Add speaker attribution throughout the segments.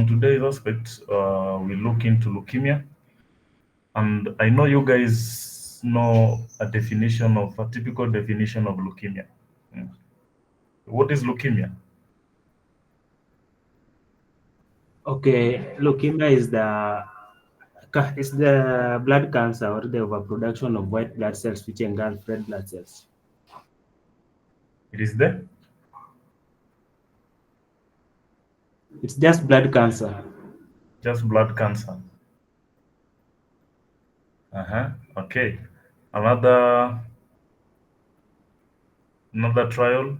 Speaker 1: on today's aspect, we look into leukemia, and I know you guys know a typical definition of leukemia. Mm. What is leukemia?
Speaker 2: Okay, leukemia is the blood cancer or the overproduction of white blood cells which engulf red blood cells.
Speaker 1: It is there.
Speaker 2: It's just blood cancer.
Speaker 1: Just blood cancer. Okay. Another trial.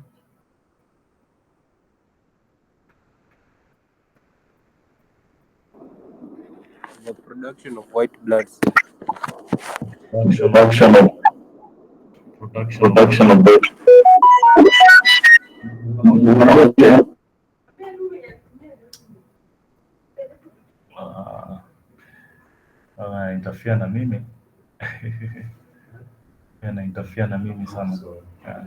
Speaker 3: The production of white blood cells.
Speaker 1: Production of
Speaker 4: Production of
Speaker 1: production of
Speaker 4: production of the
Speaker 1: uh, interfere na mimi. Interfere na mimi sana. Yeah.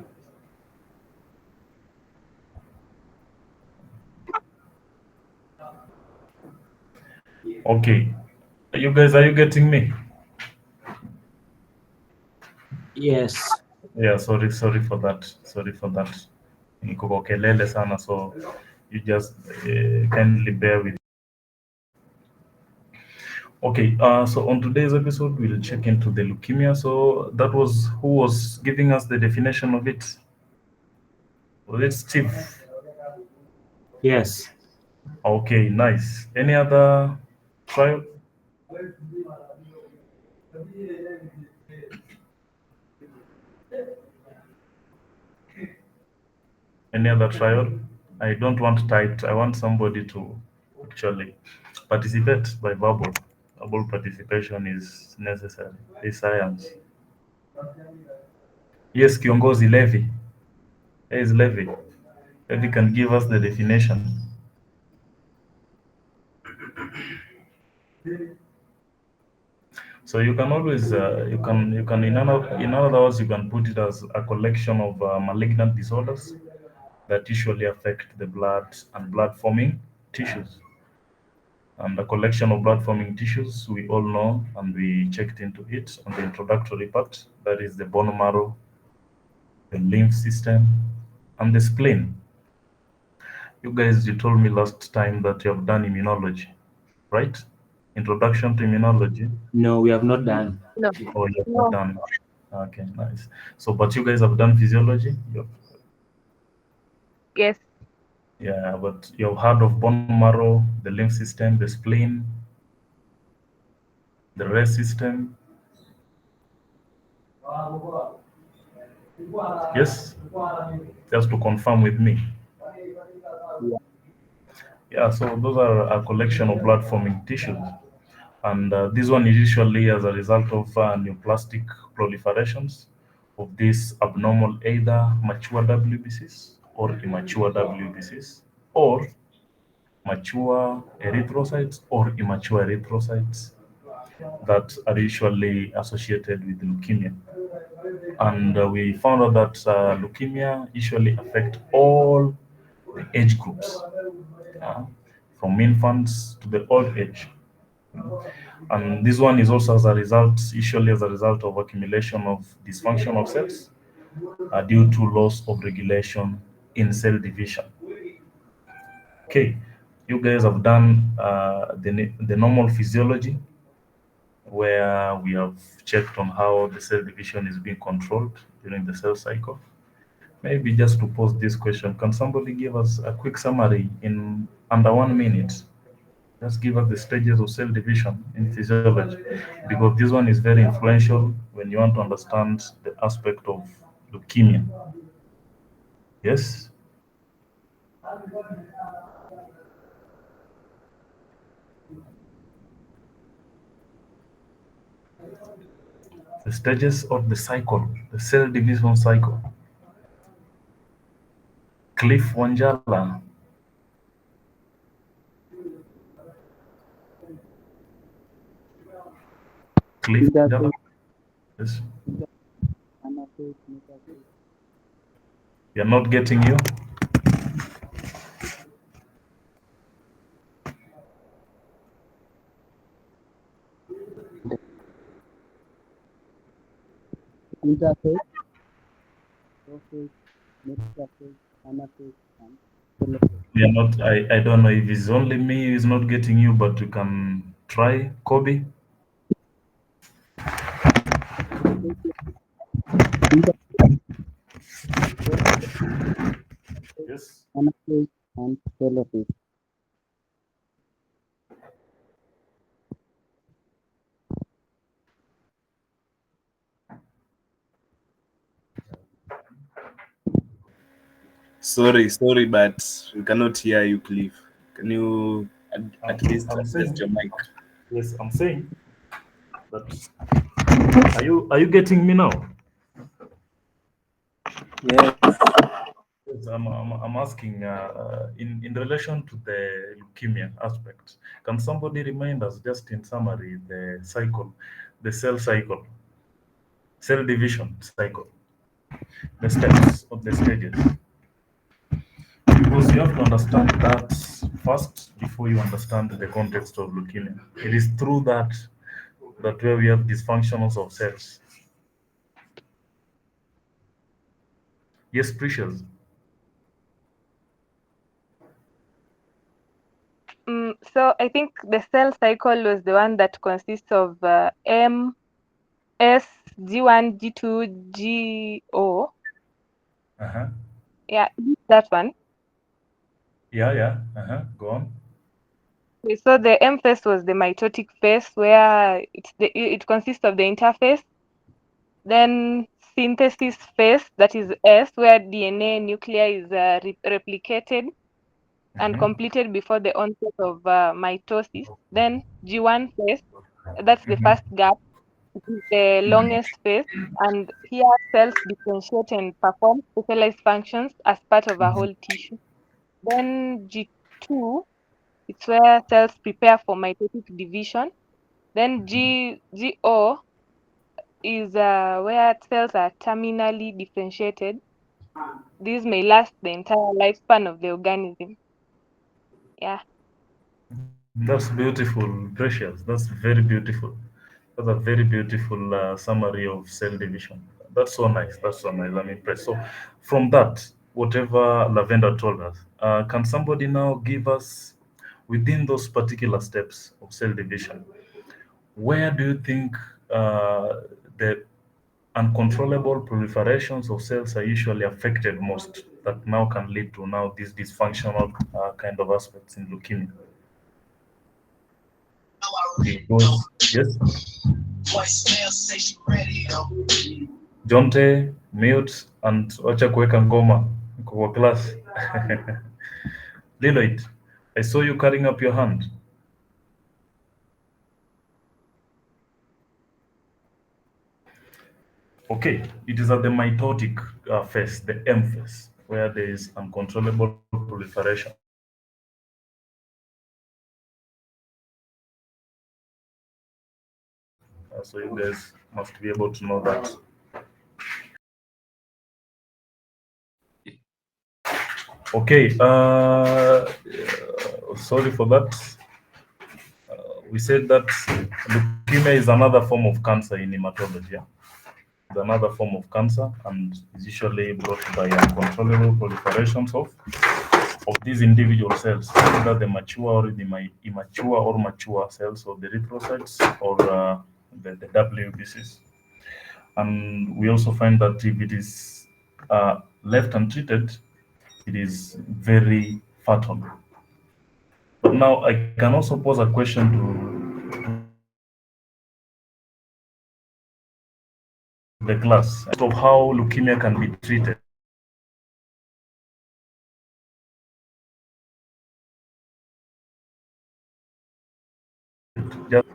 Speaker 1: Okay. Are you getting me?
Speaker 2: Yes.
Speaker 1: Yeah, sorry for that. Sorry for that. Niko kwa kelele sana, so you just kindly bear with. Okay, so on today's episode, we'll check into the leukemia. So that was who was giving us the definition of it? Was it Steve?
Speaker 2: Yes.
Speaker 1: Okay, nice. Any other trial? Any other trial? I don't want typed. I want somebody to actually participate by verbal. Verbal participation is necessary. It's science. Yes, Kiongozi Levi. There is Levi. Levi can give us the definition. So you can always you can in other words you can put it as a collection of malignant disorders that usually affect the blood and blood forming tissues. And the collection of blood forming tissues we all know, and we checked into it on the introductory part. That is the bone marrow, the lymph system, and the spleen. You told me last time that you have done immunology, right? Introduction to immunology.
Speaker 2: No, we have not done.
Speaker 5: No,
Speaker 1: Oh, you have not
Speaker 5: no,
Speaker 1: done. Okay, nice. So, but you guys have done physiology.
Speaker 5: yes,
Speaker 1: Yeah, but you've heard of bone marrow, the lymph system, the spleen, the rest system. Yes, just to confirm with me. Yeah, so those are a collection of blood forming tissues. And this one is usually as a result of neoplastic proliferations of these abnormal either mature WBCs or immature WBCs, or mature erythrocytes or immature erythrocytes that are usually associated with leukemia. And we found out that leukemia usually affect all the age groups, uh, from infants to the old age. And this one is also as a result, usually as a result of accumulation of dysfunction of cells due to loss of regulation in cell division. Okay, you guys have done the normal physiology, where we have checked on how the cell division is being controlled during the cell cycle. Maybe just to pose this question, can somebody give us a quick summary in under 1 minute? Just give us the stages of cell division in physiology, because this one is very influential when you want to understand the aspect of leukemia. Yes? The stages of the cycle, the cell division cycle. Cliff Wanjala. Cliff Wanjala. Yes. You're not getting you.
Speaker 4: interface, prophase, metaphase, anaphase, and telophase.
Speaker 1: We are not. I don't know if it's only me who's not getting you, but you can try, Kobe. Yes.
Speaker 4: Anaphase and telophase.
Speaker 5: Sorry, but we cannot hear you, Cliff. Can you at least
Speaker 1: I'm
Speaker 5: adjust your
Speaker 1: saying.
Speaker 5: mic?
Speaker 1: Yes, I'm saying that. Are you getting me now?
Speaker 3: Yes.
Speaker 1: Yes, I'm asking in relation to the leukemia aspect. Can somebody remind us, just in summary, the cycle, the cell division cycle, the steps of the stages? Because you have to understand that first before you understand the context of leukemia. It is through that where we have dysfunctions of cells. Yes, Precious.
Speaker 6: So I think the cell cycle was the one that consists of M, S, G1, G2, GO.
Speaker 1: Uh-huh.
Speaker 6: Yeah, that one.
Speaker 1: Yeah. Go on.
Speaker 6: Okay, so the M phase was the mitotic phase where it consists of the interphase. Then synthesis phase, that is S, where DNA nuclei is replicated and completed before the onset of mitosis. Then G1 phase, that's the first gap. It is the longest phase, and here cells differentiate and perform specialized functions as part of a whole tissue. Then G2, it's where cells prepare for mitotic division. Then GO is where cells are terminally differentiated. These may last the entire lifespan of the organism. Yeah.
Speaker 1: That's beautiful, Precious. That's very beautiful. That's a very beautiful summary of cell division. That's so nice. That's so nice. I'm impressed. So, from that, whatever Lavender told us, can somebody now give us, within those particular steps of cell division, where do you think the uncontrollable proliferations of cells are usually affected most, that now can lead to now these dysfunctional kind of aspects in leukemia? Because, yes, Jonte, mute and wacha kuweka ngoma kwa class. Liloid, I saw you carrying up your hand. Okay, it is at the mitotic phase, the M phase, where there is uncontrollable proliferation. So you guys must be able to know that. Okay, sorry for that. We said that leukemia is another form of cancer in hematology. Yeah? It's another form of cancer and is usually brought by uncontrollable proliferations of these individual cells, either the mature or the immature or mature cells of the erythrocytes or the WBCs. And we also find that if it is left untreated, it is very fatal. But now I can also pose a question to the class of how leukemia can be treated. Just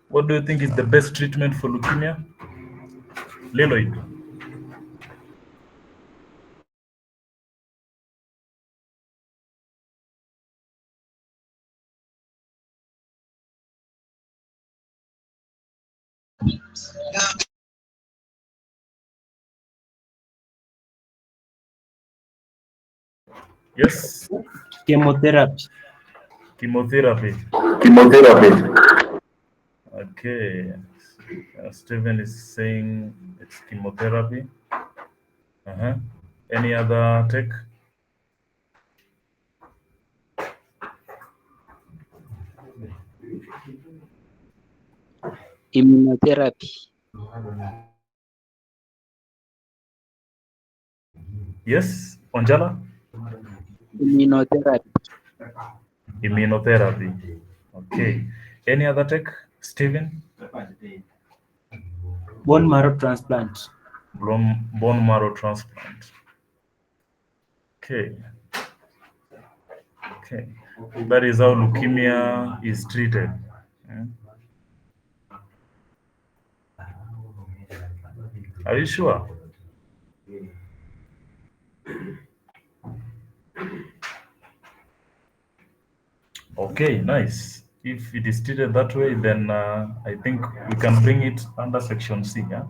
Speaker 1: what do you think is the best treatment for leukemia? Liloid. Yes.
Speaker 2: Chemotherapy.
Speaker 1: Chemotherapy.
Speaker 7: Chemotherapy.
Speaker 1: Okay. Stephen is saying it's chemotherapy. Any other take?
Speaker 4: Immunotherapy.
Speaker 1: Yes, Anjala?
Speaker 4: Immunotherapy.
Speaker 1: Immunotherapy. Okay. Any other take? Stephen?
Speaker 2: Bone marrow transplant.
Speaker 1: Bone marrow transplant. Okay. Okay. That is how leukemia is treated. Are you sure? Okay, nice. If it is treated that way, then I think we can bring it under section C. Yeah,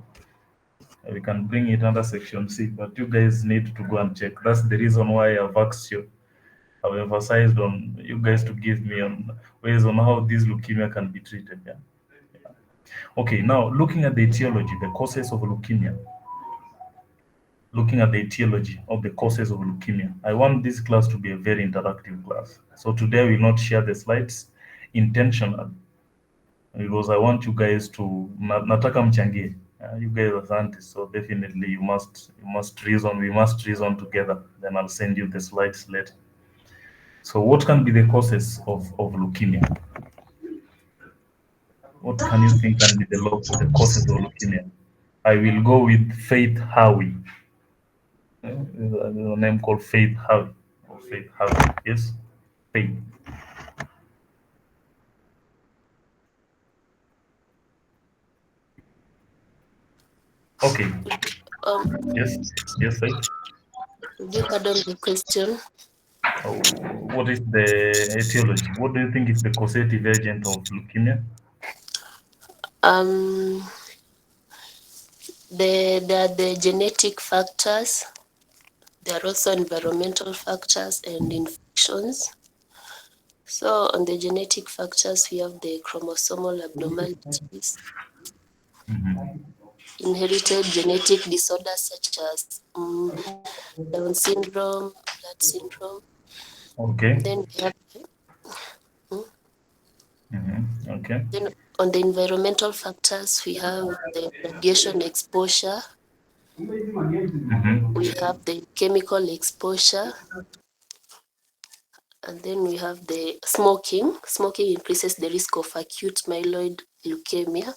Speaker 1: we can bring it under section C. But you guys need to go and check. That's the reason why I've asked you. I've emphasized on you guys to give me on ways on how this leukemia can be treated. Yeah. Okay. Now looking at the etiology, the causes of leukemia. Looking at the etiology of the causes of leukemia. I want this class to be a very interactive class. So today we will not share the slides intentionally because I want you guys to nataka mchangie. You guys are scientists, so definitely you must reason. We must reason together. Then I'll send you the slides later. So what can be the causes of leukemia? What can you think can be the causes of leukemia? I will go with Faith Howie. There's a name called Faith Howie. Or Faith Howie. Yes, Faith. Okay. Yes. Yes, Faith.
Speaker 8: Could you pardon the question?
Speaker 1: What is the etiology? What do you think is the causative agent of leukemia?
Speaker 8: There are the genetic factors. There are also environmental factors and infections. So on the genetic factors, we have the chromosomal abnormalities, inherited genetic disorders such as Down syndrome, blood syndrome.
Speaker 1: Okay.
Speaker 8: Then we have
Speaker 1: Okay.
Speaker 8: then on the environmental factors, we have the radiation exposure, we have the chemical exposure, and then we have the smoking. Smoking increases the risk of acute myeloid leukemia.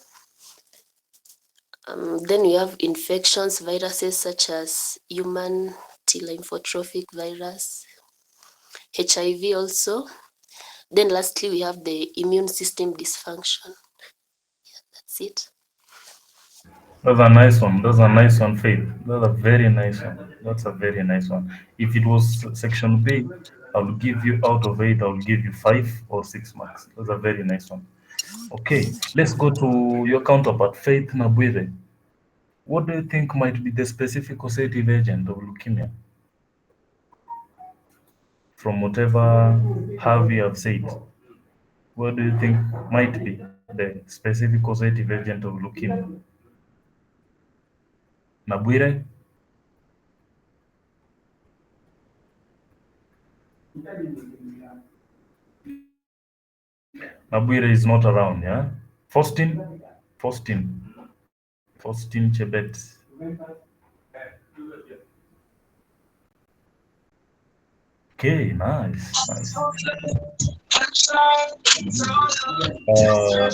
Speaker 8: Then we have infections, viruses such as human T-lymphotropic virus, HIV also. Then lastly, we have the immune system dysfunction. Yeah, that's it.
Speaker 1: That's a nice one. That's a nice one, Faith. That's a very nice one. That's a very nice one. If it was section B, I will give you out of 8, I will give you 5 or 6 marks. That's a very nice one. Okay, let's go to your counterpart, Faith Nabwire. What do you think might be the specific causative agent of leukemia? From whatever Harvey have said, what do you think might be the specific causative agent of leukemia? Nabwire? Nabwire is not around, yeah? Faustin? Faustin. Faustin Chebet. Okay, nice, nice. Uh,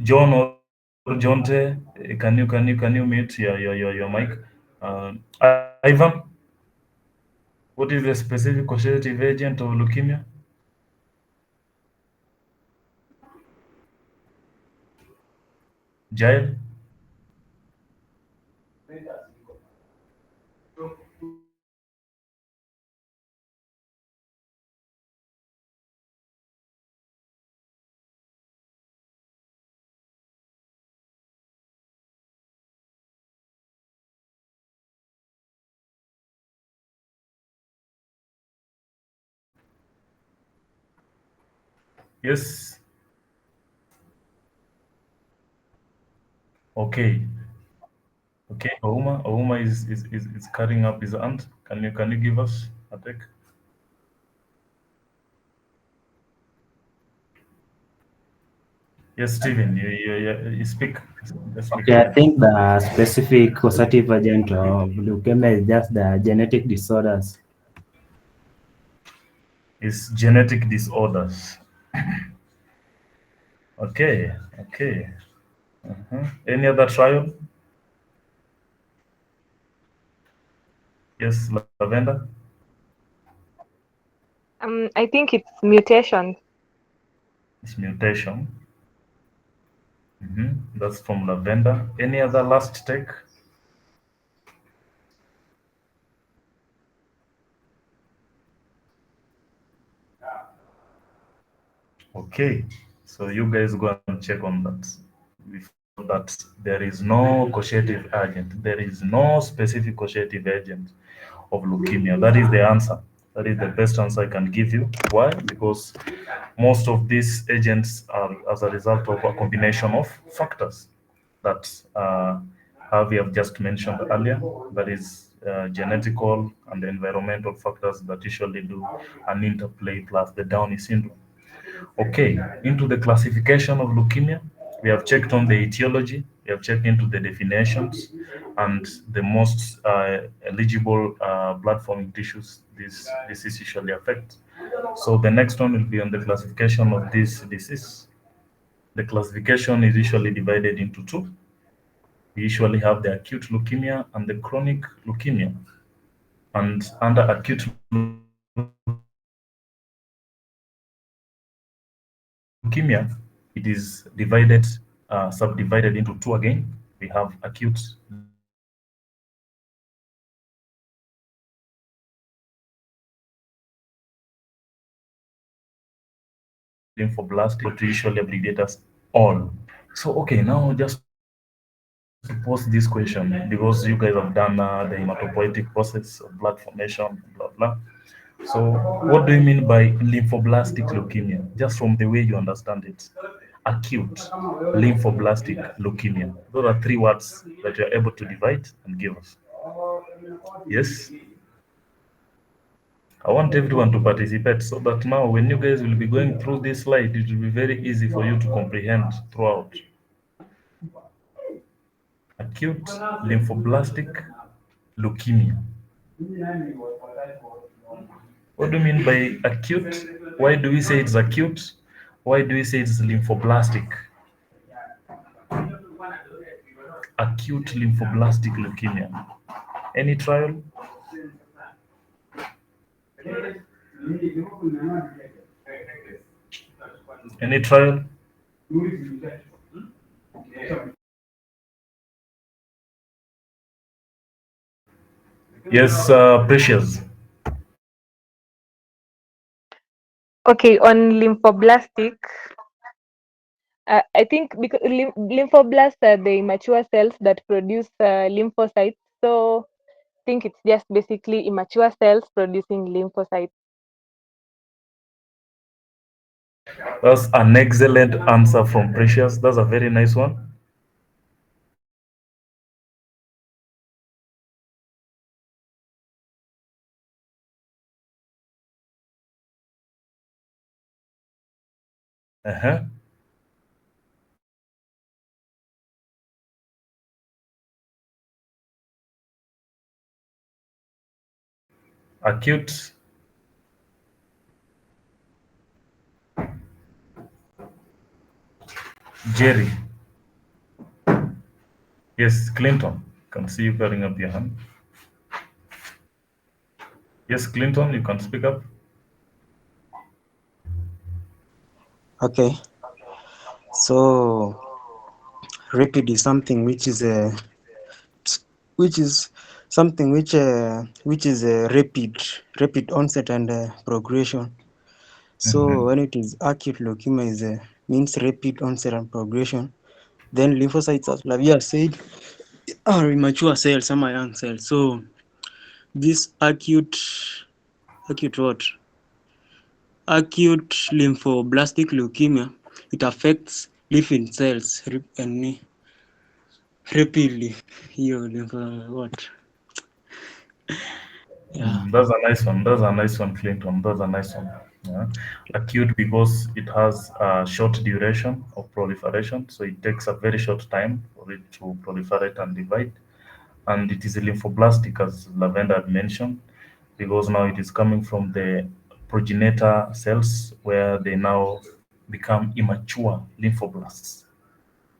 Speaker 1: John or Jonte, can you mute your mic? Uh, Ivan, what is the specific causative agent of leukemia? Jael? Yes. Okay. Okay. Ouma is carrying up his hand. Can you give us a take? Yes, Stephen. You speak. Just speak.
Speaker 2: Okay, I think the specific causative agent of leukemia is just the genetic disorders.
Speaker 1: It's genetic disorders. Okay. Okay. Any other trial? Yes, Lavender.
Speaker 6: I think it's mutations.
Speaker 1: It's mutation. That's from Lavender. Any other last take? Okay, so you guys go and check on that. We found that there is no causative agent. There is no specific causative agent of leukemia. That is the answer. That is the best answer I can give you. Why? Because most of these agents are as a result of a combination of factors that we have just mentioned earlier. That is genetical and environmental factors that usually do an interplay plus the Downey syndrome. Okay, into the classification of leukemia, we have checked on the etiology, we have checked into the definitions and the most eligible blood forming tissues this disease usually affects. So the next one will be on the classification of this disease. The classification is usually divided into two. We usually have the acute leukemia and the chronic leukemia. And under acute leukemia, it is divided, subdivided into two again. We have acute lymphoblastic, but we usually abbreviate as all. So, okay, now just to pose this question, because you guys have done the hematopoietic process of blood formation, blah, blah. So, what do you mean by lymphoblastic leukemia? Just from the way you understand it. Acute lymphoblastic leukemia. Those are three words that you're able to divide and give us. Yes? I want everyone to participate so that now when you guys will be going through this slide, it will be very easy for you to comprehend throughout. Acute lymphoblastic leukemia. What do you mean by acute? Why do we say it's acute? Why do we say it's lymphoblastic? Acute lymphoblastic leukemia. Any trial? Any trial? Yes, Precious.
Speaker 6: Okay, on lymphoblastic, I think because lymphoblasts are the immature cells that produce lymphocytes. So I think it's just basically immature cells producing lymphocytes.
Speaker 1: That's an excellent answer from Precious. That's a very nice one. Uh-huh. Acute. Jerry. Yes, Clinton. Can see you putting up your hand. Yes, Clinton, you can speak up.
Speaker 4: Okay, so rapid is something which is something which is a rapid onset and progression. So when it is acute leukemia is means rapid onset and progression. Then lymphocytes, as Lavia said, are immature cells, some are young cells. So this acute what? acute lymphoblastic leukemia, it affects lymph cells rapidly. What? Yeah.
Speaker 1: That's a nice one. That's a nice one, Clinton. That's a nice one. Yeah. Acute because it has a short duration of proliferation, so it takes a very short time for it to proliferate and divide. And it is lymphoblastic, as Lavender had mentioned, because now it is coming from the progenitor cells where they now become immature lymphoblasts.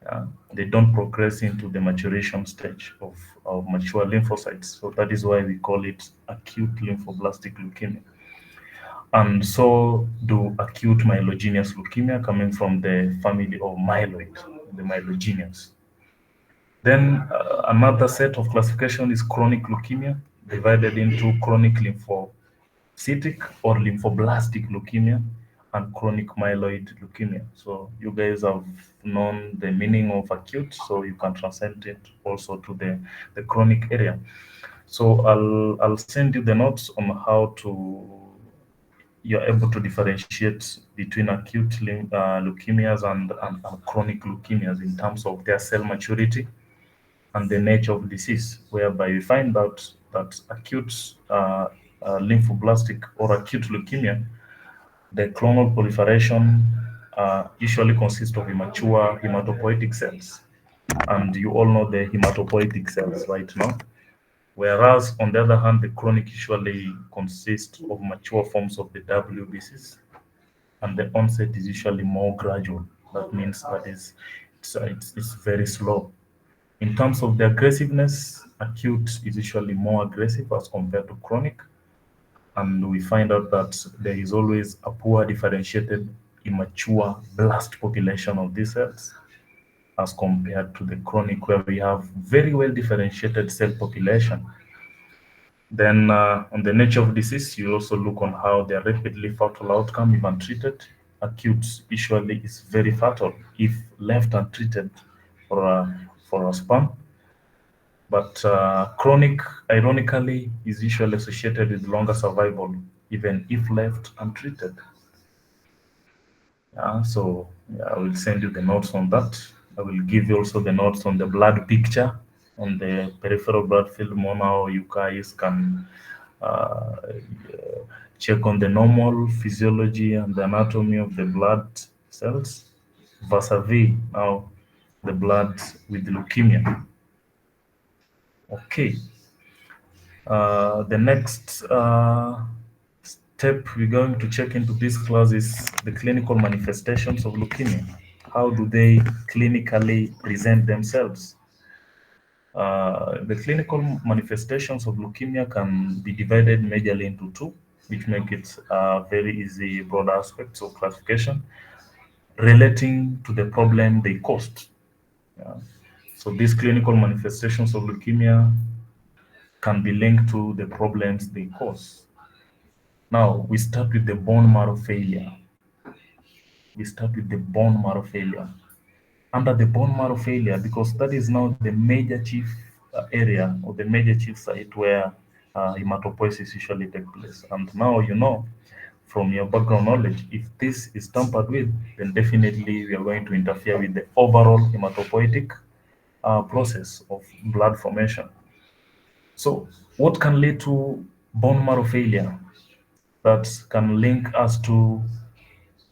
Speaker 1: Yeah, they don't progress into the maturation stage of mature lymphocytes. So that is why we call it acute lymphoblastic leukemia. And so do acute myelogenous leukemia coming from the family of myeloid, the myelogenous. Then another set of classification is chronic leukemia, divided into chronic lymphocytic or lymphoblastic leukemia and chronic myeloid leukemia. So you guys have known the meaning of acute, so you can translate it also to the chronic area. So I'll send you the notes on how to you're able to differentiate between acute leukemias and chronic leukemias in terms of their cell maturity and the nature of disease, whereby we find out that acute lymphoblastic or acute leukemia, the clonal proliferation usually consists of immature hematopoietic cells. And you all know the hematopoietic cells right now. Whereas, on the other hand, the chronic usually consists of mature forms of the WBCs, and the onset is usually more gradual. That means that it's very slow. In terms of the aggressiveness, acute is usually more aggressive as compared to chronic. And we find out that there is always a poor differentiated immature blast population of these cells as compared to the chronic, where we have very well differentiated cell population. Then on the nature of disease, you also look on how they are rapidly fatal outcome if untreated. Acute usually is very fatal if left untreated for a span. But chronic, ironically, is usually associated with longer survival, even if left untreated. So I will send you the notes on that. I will give you also the notes on the blood picture, on the peripheral blood film, on how you guys can uh, check on the normal physiology and the anatomy of the blood cells, vis-a-vis now the blood with leukemia. Okay. The next step we're going to check into this class is the clinical manifestations of leukemia. How do they clinically present themselves? The clinical manifestations of leukemia can be divided majorly into two, which make it very easy broad aspects of classification relating to the problem they caused. Yeah. So these clinical manifestations of leukemia can be linked to the problems they cause. Now, we start with the bone marrow failure. We start with the bone marrow failure. Under the bone marrow failure, because that is now the major chief area or the major chief site where hematopoiesis usually take place. And now you know from your background knowledge, if this is tampered with, then definitely we are going to interfere with the overall hematopoietic process of blood formation. So, what can lead to bone marrow failure that can link us to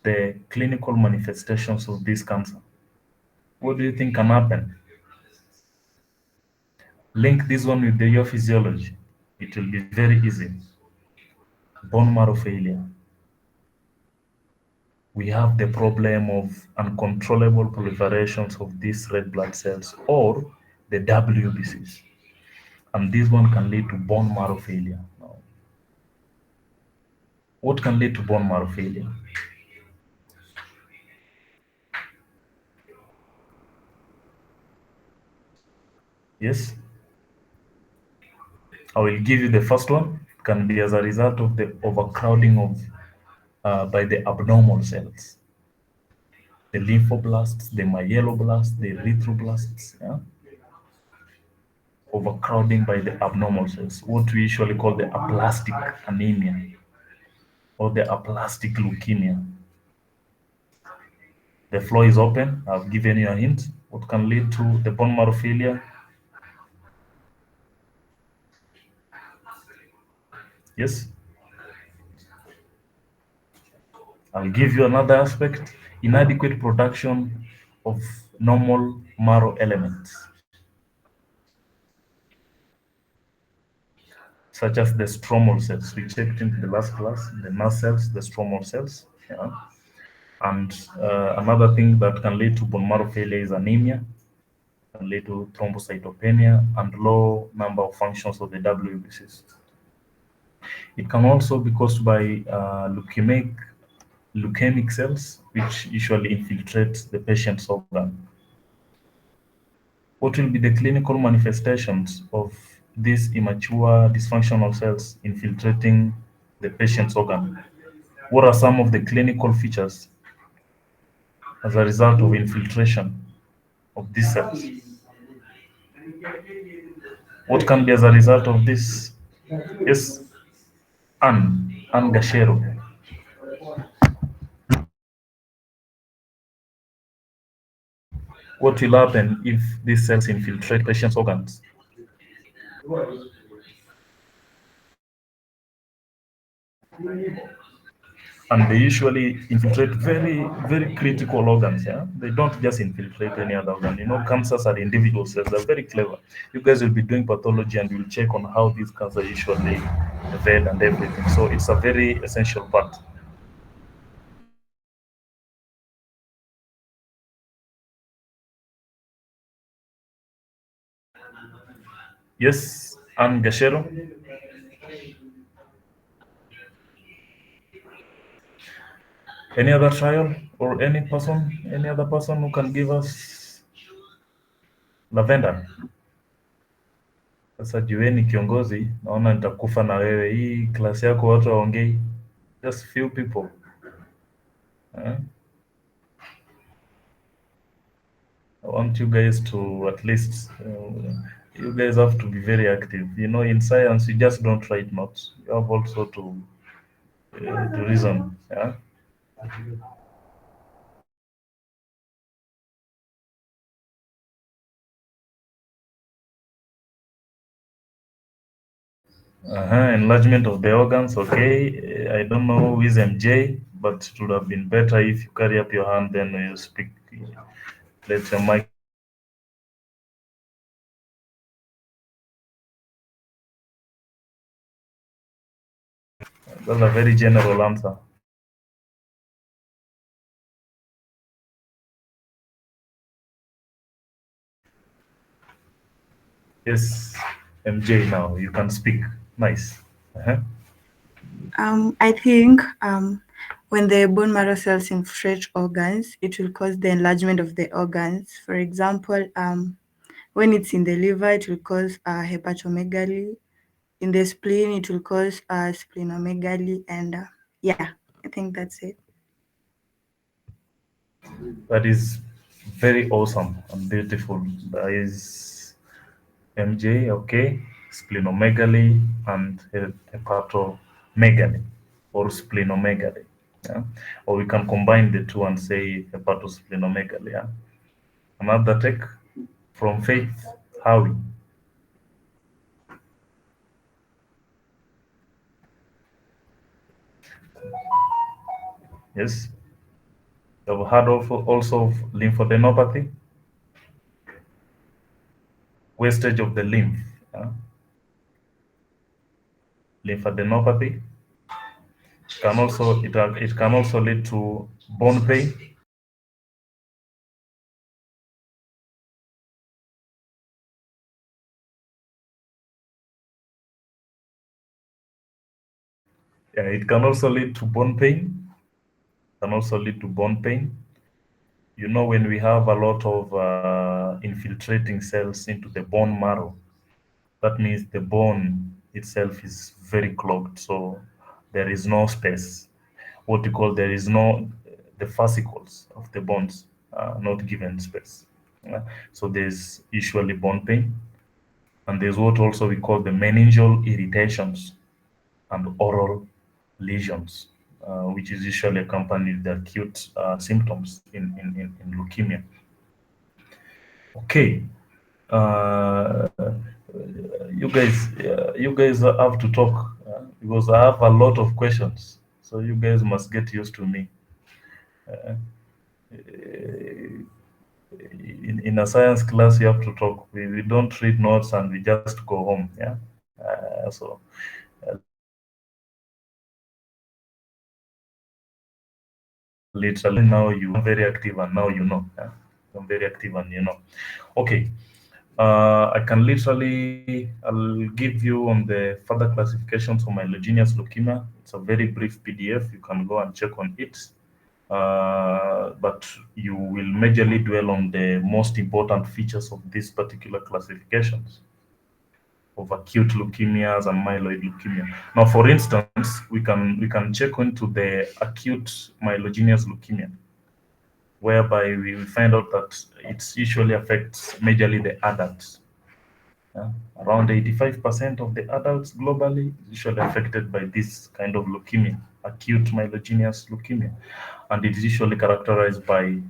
Speaker 1: the clinical manifestations of this cancer? What do you think can happen? Link this one with your physiology. It will be very easy. Bone marrow failure. We have the problem of uncontrollable proliferations of these red blood cells or the WBCs. And this one can lead to bone marrow failure. Now, what can lead to bone marrow failure? Yes? I will give you the first one. It can be as a result of the overcrowding of by the abnormal cells, the lymphoblasts, the myeloblasts, the erythroblasts. Yeah? Overcrowding by the abnormal cells, what we usually call the aplastic anemia or the aplastic leukemia. The floor is open. I've given you a hint. What can lead to the bone marrow failure? Yes? I'll give you another aspect. Inadequate production of normal marrow elements, such as the stromal cells. We checked in the last class, the mast cells, the stromal cells. Yeah. And another thing that can lead to bone marrow failure is anemia, can lead to thrombocytopenia and low number of functions of the WBCs. It can also be caused by leukemic cells, which usually infiltrate the patient's organ. What will be the clinical manifestations of these immature dysfunctional cells infiltrating the patient's organ? What are some of the clinical features as a result of infiltration of these cells? What can be as a result of this? Yes, Anne Gashero. What will happen if these cells infiltrate patient's organs? And they usually infiltrate very, very critical organs. Yeah, they don't just infiltrate any other organ. You know, cancers are individual cells. They're very clever. You guys will be doing pathology and you'll check on how these cancers usually evade and everything. So it's a very essential part. Yes, Anne Gashero. Any other trial or any person, any other person who can give us lavender? Sasa jueni kiongozi, naona nitakufa na wewe. Hii klasi yako watu waongei, just few people. I want you guys to at least, you guys have to be very active. You know, in science, you just don't write notes. You have also to reason. Yeah. Enlargement of the organs. Okay. I don't know who is MJ, but it would have been better if you carry up your hand, then you speak. Let your mic. That's a very general answer. Yes, MJ, now you can speak. Nice.
Speaker 7: I think when the bone marrow cells infiltrate organs, it will cause the enlargement of the organs. For example, when it's in the liver, it will cause hepatomegaly. In the spleen, it will cause splenomegaly. And yeah, I think that's it.
Speaker 1: That is very awesome and beautiful. That is MJ, okay, splenomegaly and hepatomegaly or splenomegaly. Yeah? Or we can combine the two and say hepatosplenomegaly. Yeah? Another take from Faith Howie. Yes. You've heard also of lymphadenopathy, wastage of the lymph. Yeah? Lymphadenopathy can also it can also lead to bone pain. Yeah, it can also lead to bone pain. Can also lead to bone pain. You know, when we have a lot of infiltrating cells into the bone marrow, that means the bone itself is very clogged. So there is no space. What you call there is no the fascicles of the bones are not given space. So there's usually bone pain, and there's what also we call the meningeal irritations and oral lesions. which is usually accompanied with the acute symptoms in leukemia. Okay. Uh, you guys have to talk because I have a lot of questions, so you guys must get used to me. Uh, in a science class, you have to talk. We don't read notes and we just go home. Yeah. So literally now you're very active and now you know. Yeah? I'm very active and you know. Okay. I can literally, I'll give you on the further classifications of myelogenous leukemia. It's a very brief PDF. You can go and check on it. But you will majorly dwell on the most important features of these particular classifications of acute leukemias and myeloid leukemia. Now, for instance, we can check into the acute myelogenous leukemia, whereby we will find out that it usually affects majorly the adults. Around 85% of the adults globally is usually affected by this kind of leukemia, acute myelogenous leukemia. And it is usually characterized by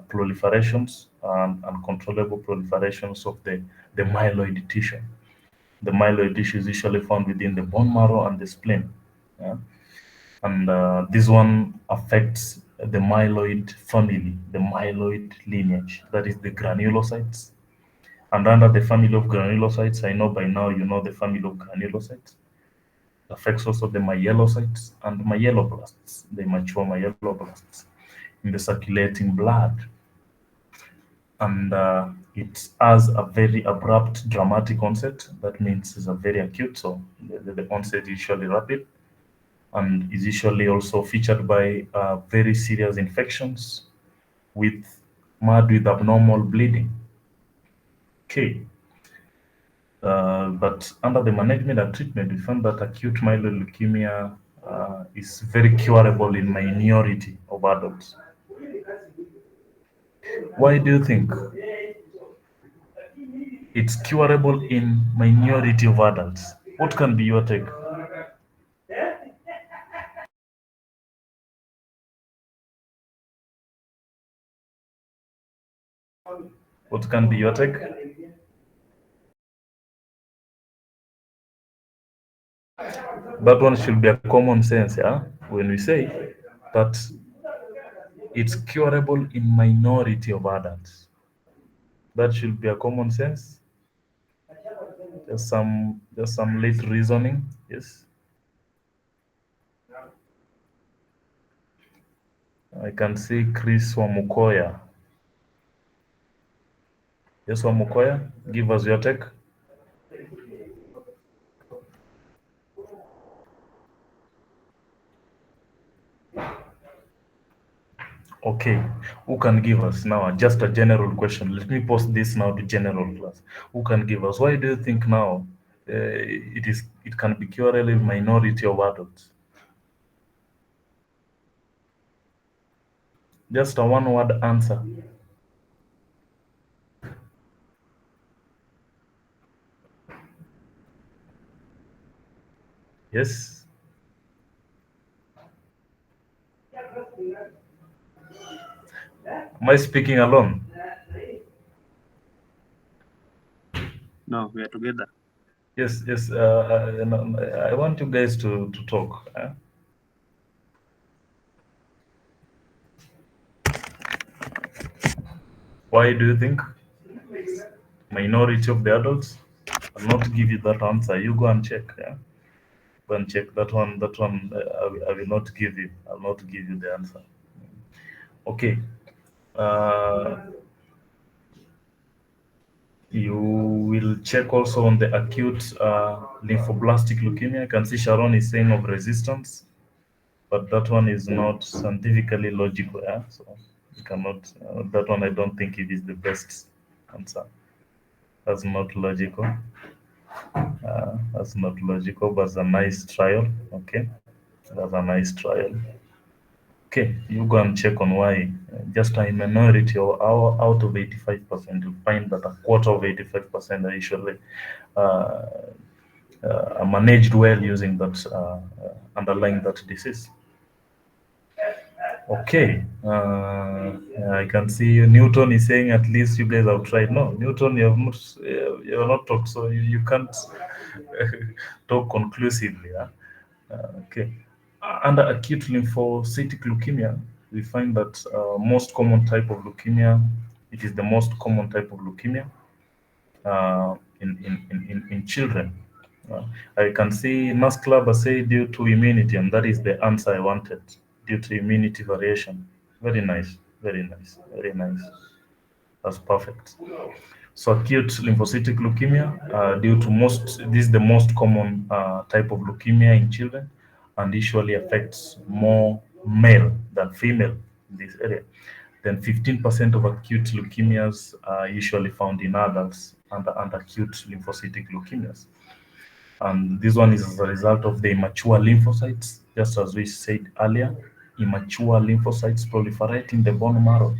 Speaker 1: proliferations and uncontrollable proliferations of the myeloid tissue. The myeloid tissue is usually found within the bone marrow and the spleen. Yeah? And this one affects the myeloid family, the myeloid lineage, that is the granulocytes. And under the family of granulocytes, I know by now you know the family of granulocytes. It affects also the myelocytes and myeloblasts, the mature myeloblasts in the circulating blood. And it has a very abrupt, dramatic onset. That means it's a very acute, so the onset is usually rapid and is usually also featured by very serious infections with marred with abnormal bleeding. Okay. But under the management and treatment, we found that acute myeloid leukemia is very curable in minority of adults. Why do you think it's curable in minority of adults? What can be your take? What can be your take? That one should be a common sense, yeah? When we say that it's curable in minority of adults, that should be a common sense. Just some late reasoning, yes. I can see Chris Wamukoya. Yes, Wamukoya, give us your take. Okay, who can give us now just a general question? Let me post this now to general class. Who can give us? Why do you think now it can be curable in minority of adults? Just a one-word answer. Yes. Am I speaking alone?
Speaker 5: No, we are together.
Speaker 1: Yes, yes. I want you guys to talk. Why do you think minority of the adults? I'll not give you that answer. You go and check. Yeah? Go and check that one. That one I will not give you. I'll not give you the answer. Okay. Uh, you will check also on the acute lymphoblastic leukemia. I can see Sharon is saying of resistance, but that one is not scientifically logical. Yeah? So you cannot. That one I don't think it is the best answer. That's not logical. That's not logical, but it's a nice trial. Okay, that's a nice trial. Okay, you go and check on why. Just a minority or out of 85%, you find that a quarter of 85% are usually uh, managed well using that underlying that disease. Okay. I can see Newton is saying at least you guys have tried. No, Newton, you have not talked, so you can't talk conclusively. Huh? Okay. Under acute lymphocytic leukemia, we find that most common type of leukemia, it is the most common type of leukemia in children. Uh, I can see Nurse Club say due to immunity, and that is the answer I wanted, due to immunity variation. Very nice, very nice, very nice. That's perfect. So acute lymphocytic leukemia, this is the most common type of leukemia in children, and usually affects more male than female in this area. Then 15% of acute leukemias are usually found in adults and acute lymphocytic leukemias. And this one is as a result of the immature lymphocytes, just as we said earlier, immature lymphocytes proliferate in the bone marrow.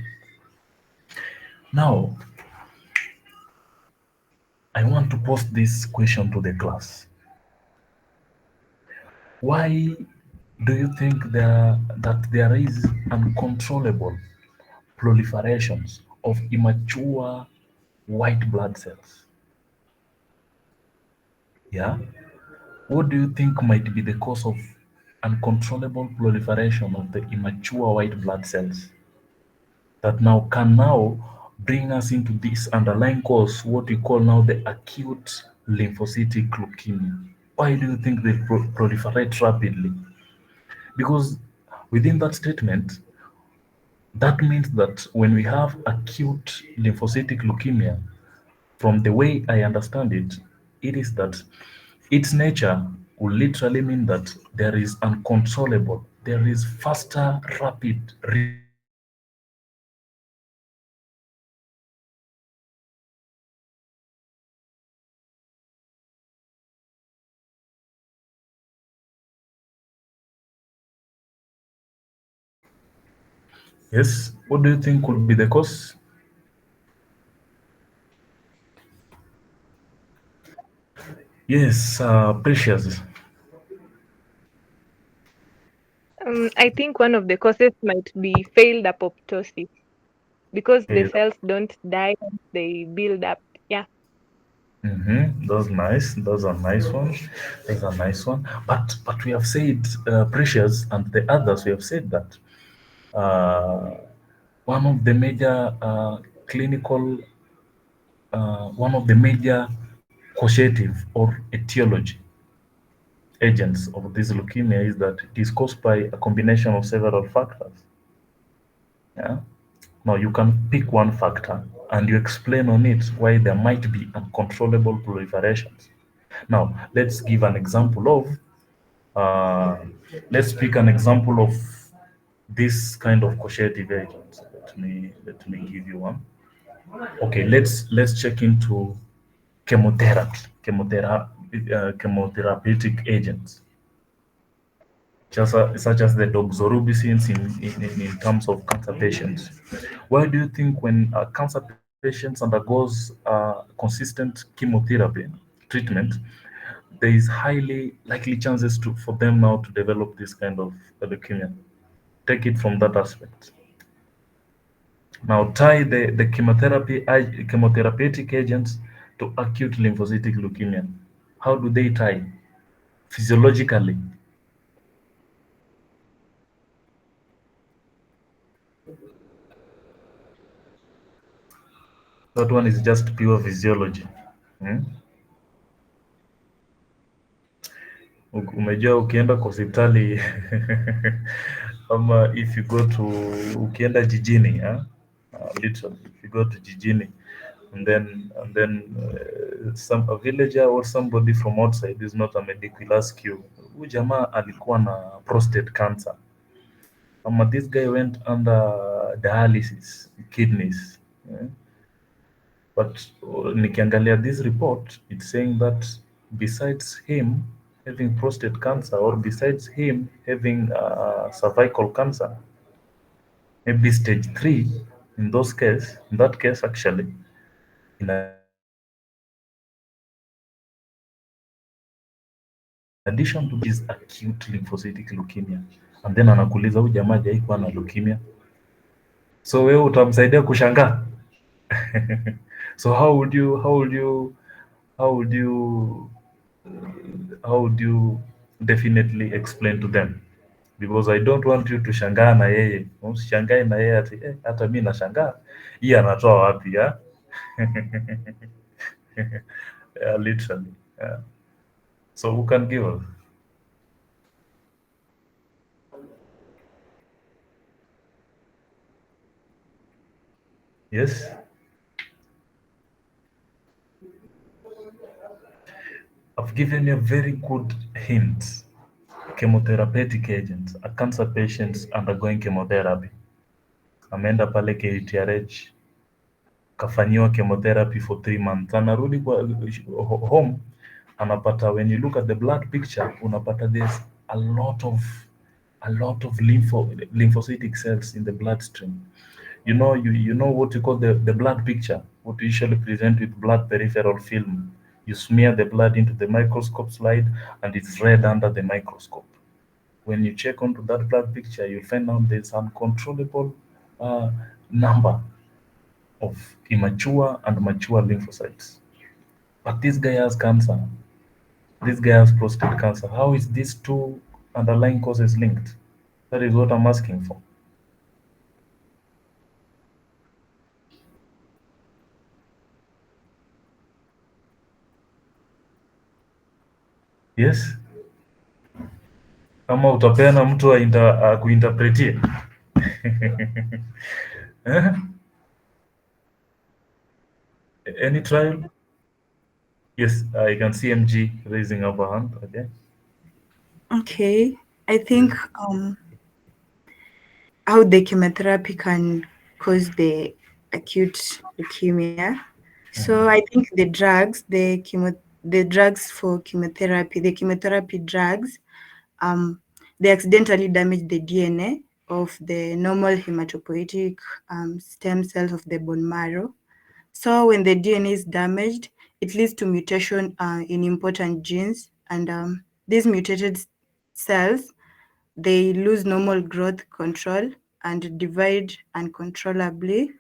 Speaker 1: Now, I want to pose this question to the class. Why do you think that there is uncontrollable proliferations of immature white blood cells? Yeah? What do you think might be the cause of uncontrollable proliferation of the immature white blood cells that now bring us into this underlying cause, what we call now the acute lymphocytic leukemia? Why do you think they proliferate rapidly? Because within that statement, that means that when we have acute lymphocytic leukemia, from the way I understand it, it is that its nature will literally mean that there is uncontrollable, there is faster, rapid reproduction of the immature white blood cells. Yes, what do you think could be the cause? Yes, Precious.
Speaker 6: I think one of the causes might be failed apoptosis because the
Speaker 1: Okay,
Speaker 6: cells don't die, they build up. Yeah.
Speaker 1: that's nice. Those are nice ones. Those are nice one. But we have said, Precious and the others, we have said that one of the major one of the major causative or etiology agents of this leukemia is that it is caused by a combination of several factors. Yeah. Now you can pick one factor and you explain on it why there might be uncontrollable proliferations. Now let's give an example of let's pick an example of this kind of causative agent. Let me give you one. Okay, let's check into chemotherapeutic agents, such as the doxorubicins in terms of cancer patients. Why do you think when cancer patients undergoes consistent chemotherapy treatment, there is highly likely chances for them now to develop this kind of leukemia? Take it from that aspect. Now tie the chemotherapeutic agents to acute lymphocytic leukemia. How do they tie physiologically? That one is just pure physiology. Hmm? Umejua ukienda kwa hospitali ama if you go to ukienda jijini literally if you go to jijini and then a villager or somebody from outside is not a medic will ask you, huyu jamaa alikuwa na prostate cancer ama this guy went under dialysis kidneys. But nikiangalia this report, it's saying that besides him having prostate cancer or besides him having cervical cancer, maybe stage 3 in that case actually, in addition to that, is acute lymphocytic leukemia. and then anakuuliza huyu jamaa hajaikuwa na leukemia, so wewe utamsaidia kushangaa? So how would you definitely explain to them? Because I don't want you to shangaa na yeye. Usishangae na yeye ati hata mimi nashangaa. Hii anatoa wapi ya? Yeah, literally. Yeah. So who can give us? Yes? I've given you a very good hint. Chemotherapeutic agents. A cancer patient undergoing chemotherapy. Ameenda pale KTRH, kafanyiwa chemotherapy for 3 months. Anarudi kwa home, anapata, when you look at the blood picture, unapata there's a lot of lymphocytic cells in the bloodstream. You know what you call the blood picture, what we usually present with blood peripheral film. You smear the blood into the microscope slide and it's red under the microscope. When you check onto that blood picture, you'll find out there's uncontrollable number of immature and mature lymphocytes. But this guy has cancer. This guy has prostate cancer. How is these two underlying causes linked? That is what I'm asking for. Yes? Kama utapeana mtu akuinterpretie. Eh? Any trial? Yes, I can see MG raising up a hand. Okay.
Speaker 7: Okay, I think how the chemotherapy can cause the acute leukemia. So I think the drugs, the drugs for chemotherapy, the chemotherapy drugs, they accidentally damage the DNA of the normal hematopoietic stem cells of the bone marrow. So when the DNA is damaged, it leads to mutation in important genes, and these mutated cells, they lose normal growth control and divide uncontrollably.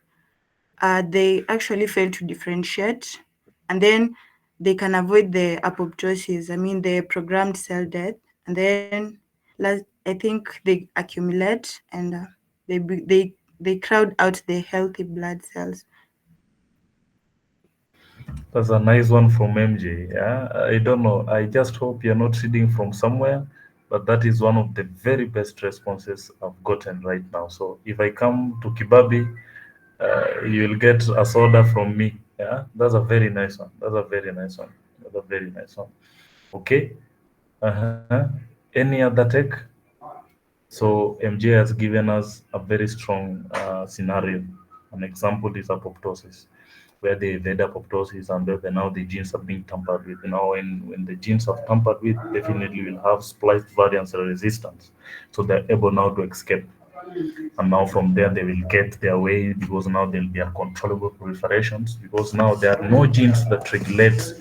Speaker 7: They actually fail to differentiate, and then they can avoid the apoptosis, I mean the programmed cell death, and then I think they accumulate and they crowd out the healthy blood cells.
Speaker 1: That's a nice one from MJ. Yeah, I don't know. I just hope you're not reading from somewhere, but that is one of the very best responses I've gotten right now. So if I come to Kibabi, you'll get a soda from me. Yeah, that's a very nice one. That's a very nice one. That's a very nice one. Okay. Uh-huh. Any other take? So MJ has given us a very strong scenario. An example is apoptosis, where they evade apoptosis and where now the genes are being tampered with. Now, when the genes are tampered with, definitely will have spliced variants resistance. So they're able now to escape. And now from there, they will get their way because now there'll be uncontrollable proliferations because now there are no genes that regulate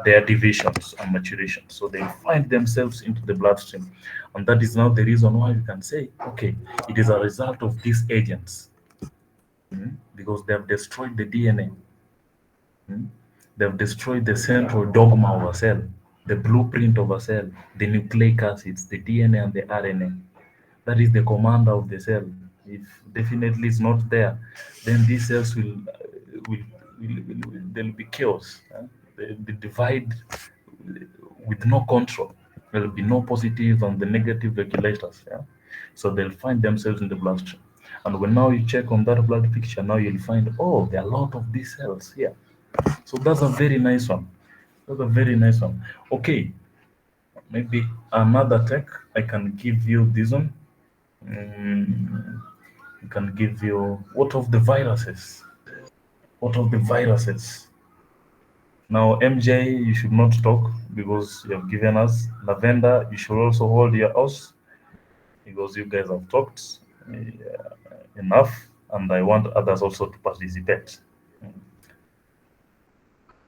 Speaker 1: their divisions and maturation. So they find themselves into the bloodstream. And that is now the reason why you can say, okay, it is a result of these agents because they have destroyed the DNA. They've destroyed the central dogma of a cell, the blueprint of a cell, the nucleic acids, the DNA and the RNA. That is the commander of the cell. If definitely it's not there, then these cells will there'll be chaos. The divide with no control. There'll be no positive and the negative regulators. Yeah? So they'll find themselves in the bloodstream. And when now you check on that blood picture, now you'll find, oh, there are a lot of these cells here. So that's a very nice one. That's a very nice one. Okay, maybe another tech. I can give you this one. I can give you what of the viruses? What of the viruses? Now, MJ, you should not talk because you have given us. Lavender, you should also hold your house because you guys have talked enough, and I want others also to participate.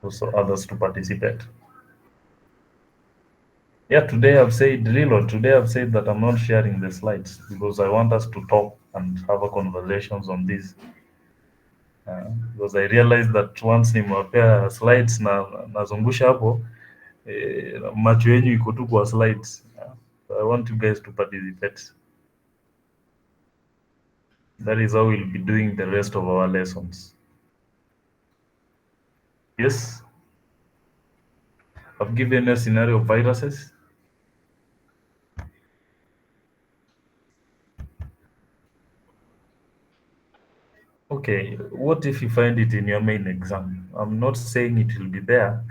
Speaker 1: Also, others to participate. Yeah, today I've said reload. Today I've said that I'm not sharing the slides because I want us to talk and have a conversations on this. Because I realized that once nimewapea slides na nazungusha hapo macho yenyu iko tu kwa slides. So I want you guys to participate. That is how we'll be doing the rest of our lessons. Yes? I've given you a scenario of viruses. Okay, what if you find it in your main exam? I'm not saying it will be there.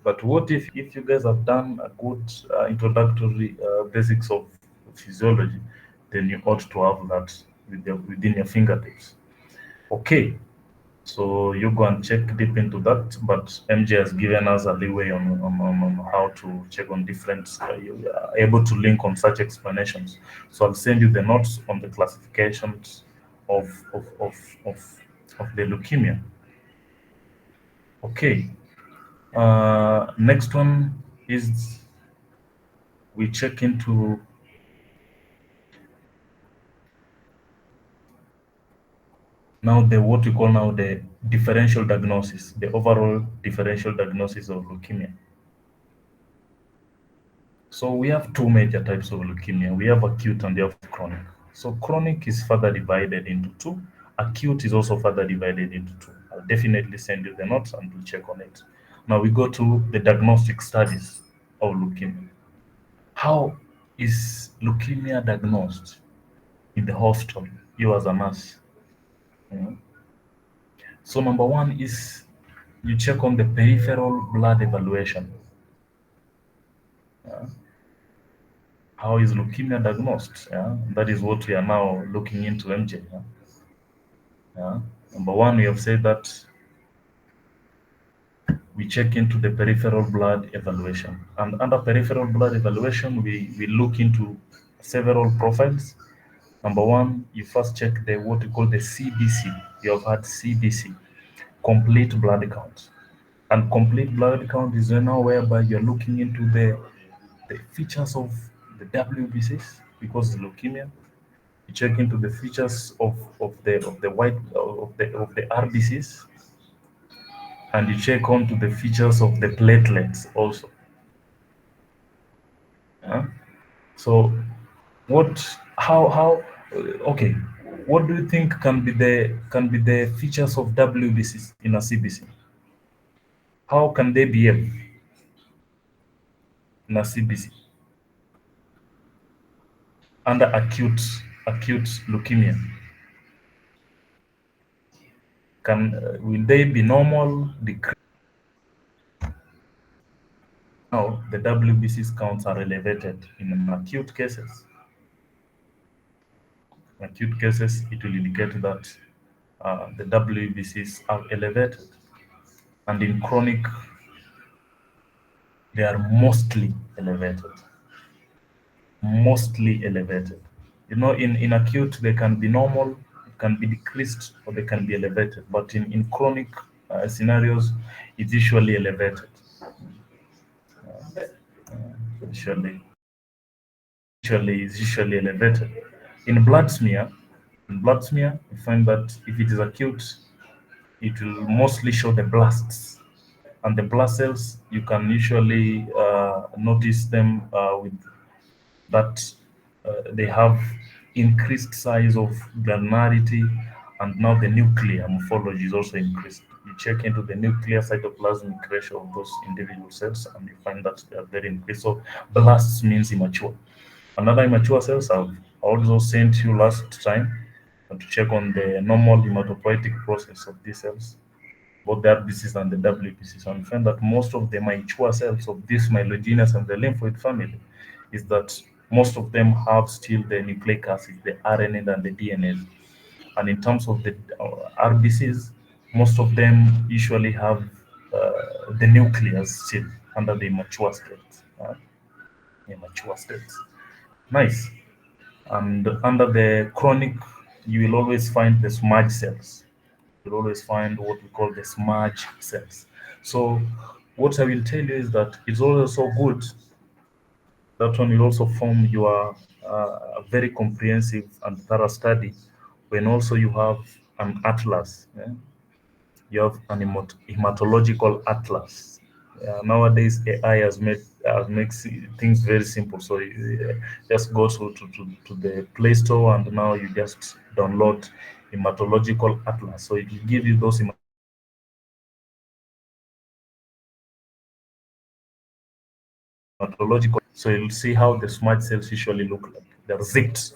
Speaker 1: But what if you guys have done a good introductory basics of physiology, then you ought to have that within your fingertips. Okay, so you go and check deep into that, but MJ has given us a leeway on how to check on different, you are able to link on such explanations. So I'll send you the notes on the classifications of, of, of, of, of the leukemia. Okay, next one is we check into now the what we call now the differential diagnosis, the overall differential diagnosis of leukemia. So we have two major types of leukemia. We have acute and we have chronic. So chronic is further divided into two. Acute is also further divided into two. I'll definitely send you the notes and we'll check on it. Now we go to the diagnostic studies of leukemia. How is leukemia diagnosed in the hospital, you as a nurse? So number one is you check on the peripheral blood evaluation. How is leukemia diagnosed? That is what we are now looking into, MJ. Number one, we have said that we check into the peripheral blood evaluation. And under peripheral blood evaluation, we look into several profiles. Number one, you first check the what we call the CBC. You have had CBC, complete blood count. And complete blood count is now whereby you're looking into the features of the WBCs because it's leukemia. You check into the features of the white of the RBCs, and you check onto the features of the platelets also. So what how okay, what do you think can be the features of WBCs in a CBC? How can they behave in a CBC under acute leukemia? Can will they be normal, decrease? Now the WBCs counts are elevated in acute cases. In acute cases, it will indicate that the WBCs are elevated, and in chronic, they are mostly elevated. Mostly elevated. You know, in acute, they can be normal, it can be decreased, or they can be elevated. But in chronic scenarios, it's usually elevated. Usually, is usually elevated. In blood smear, we find that if it is acute, it will mostly show the blasts. And the blast cells, you can usually notice them with that they have increased size of granularity, and now the nuclear morphology is also increased. You check into the nuclear cytoplasmic ratio of those individual cells and you find that they are very increased. So blasts means immature. Another immature cells I've also sent you last time to check on the normal hematopoietic process of these cells, both the RBCs and the WBCs, and find that most of the mature cells of this myelogenous and the lymphoid family is that most of them have still the nucleic acids, the RNA and the DNA. And in terms of the RBCs, most of them usually have the nucleus still under the immature states. Immature states. Nice. And under the chronic, you will always find the smudge cells. You'll always find what we call the smudge cells. So what I will tell you is that it's also good. That one will also form your very comprehensive and thorough study when also you have an atlas. Yeah? You have an hematological atlas. Nowadays, AI makes things very simple. So you just go to the Play Store and now you just download hematological atlas. So it will give you those hematological. So you'll see how the smart cells usually look like. They're zipped.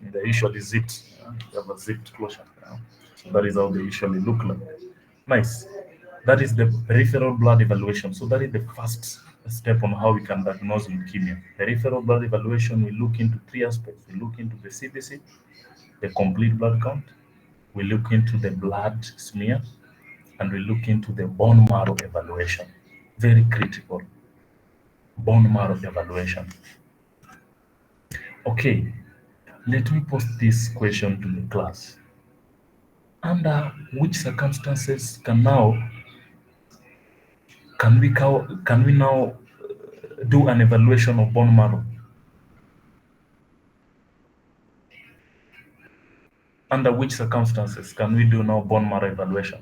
Speaker 1: They're usually zipped. They have a zipped closure. So that is how they usually look like. Nice. That is the peripheral blood evaluation. So that is the first step on how we can diagnose leukemia. Peripheral blood evaluation, we look into three aspects. We look into the CBC, the complete blood count. We look into the blood smear, and we look into the bone marrow evaluation. Very critical. Bone marrow evaluation. Okay, let me pose this question to the class. Under which circumstances can we now do an evaluation of bone marrow? Under which circumstances can we do now bone marrow evaluation?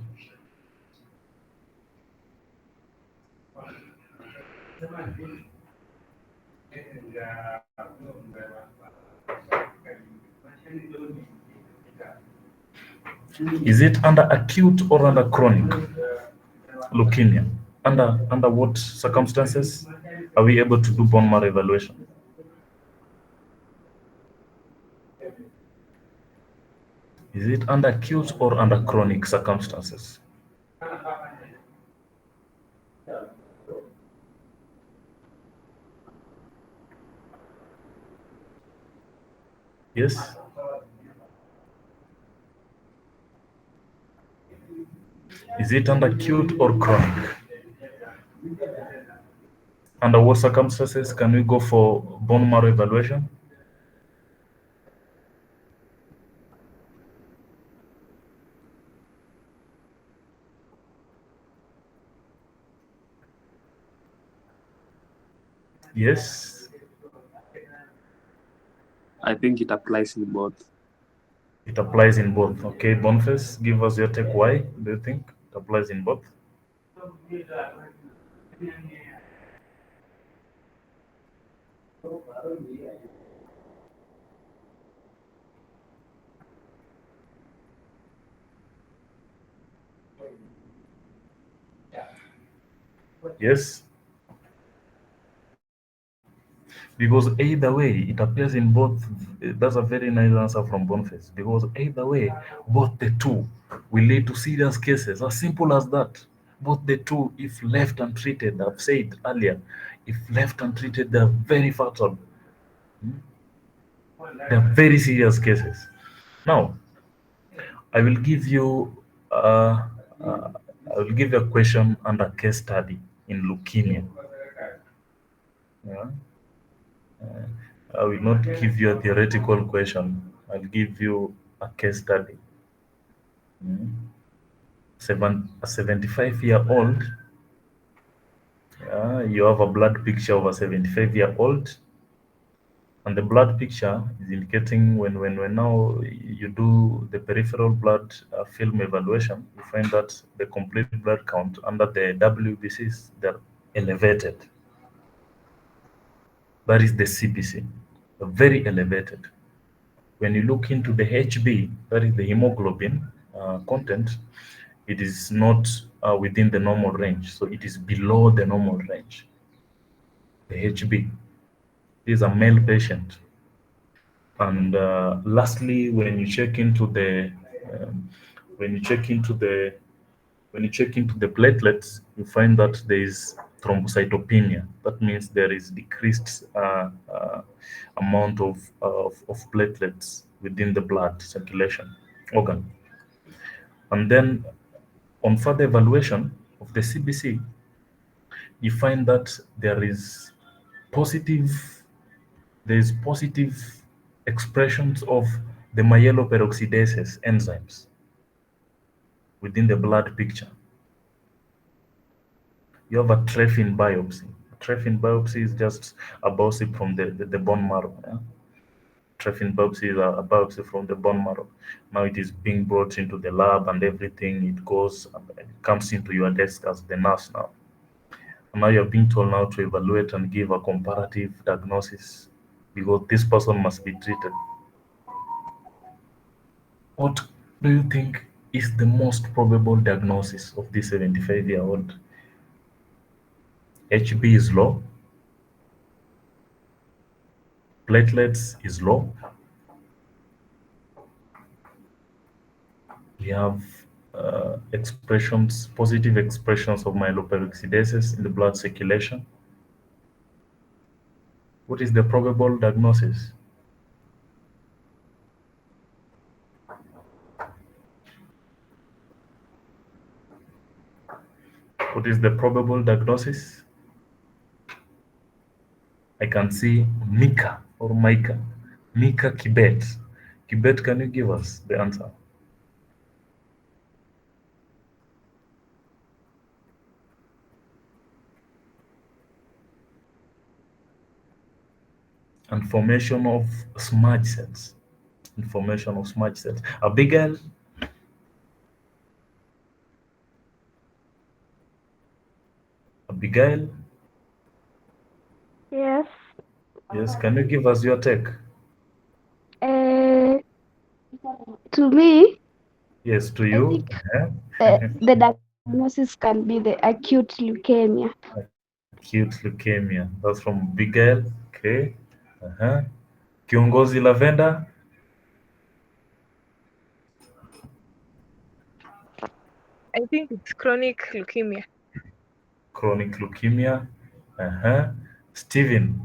Speaker 1: Is it under acute or under chronic leukemia? Under what circumstances are we able to do bone marrow evaluation? Is it under acute or under chronic circumstances? Yes? Is it under acute or chronic? Under what circumstances can we go for bone marrow evaluation? Yes?
Speaker 5: I think it applies in both.
Speaker 1: It applies in both. Okay, Boniface, give us your take. Why do you think it applies in both? Yes? Because either way, it appears in both. That's a very nice answer from Boniface. Because either way, both the two will lead to serious cases. As simple as that. Both the two, if left untreated, I've said earlier, if left untreated, they're very fatal. They're very serious cases. Now, I will give you uh, uh, I will give you a question and a case study in leukemia. Yeah? I will not give you a theoretical question. I'll give you a case study. A 75-year-old, you have a blood picture of a 75-year-old, and the blood picture is indicating when now you do the peripheral blood film evaluation, you find that the complete blood count under the WBCs, they're elevated. That is the CBC, very elevated. When you look into the HB, that is the hemoglobin content, it is not within the normal range. So it is below the normal range. The HB is a male patient. And lastly, when you check into the um, when you check into the platelets, you find that there is thrombocytopenia. That means there is decreased amount of platelets within the blood circulation organ. And then on further evaluation of the CBC, you find that positive there is positive expressions of the myeloperoxidases enzymes within the blood picture. You have a trephine biopsy. Trephine biopsy is just a biopsy from the bone marrow. Yeah? Trephine biopsy is a biopsy from the bone marrow. Now it is being brought into the lab and everything. It goes, it comes into your desk as the nurse now. And now you're being told now to evaluate and give a comparative diagnosis because this person must be treated. What do you think is the most probable diagnosis of this 75-year-old? HB is low, platelets is low, we have expressions, positive expressions of myeloperoxidases in the blood circulation. What is the probable diagnosis? What is the probable diagnosis? I can see Mika or Micah. Mika Kibet. Kibet, can you give us the answer? And formation of smudge cells. Information of smudge cells. Abigail? Abigail?
Speaker 9: Yes.
Speaker 1: Yes, can you give us your take?
Speaker 9: Uh, to me,
Speaker 1: Yes, to
Speaker 9: I
Speaker 1: you.
Speaker 9: think the diagnosis can be the acute leukemia.
Speaker 1: Acute leukemia. That's from Abigail. Okay. Kiongozi Lavender.
Speaker 6: I think it's chronic leukemia.
Speaker 1: Chronic leukemia. Steven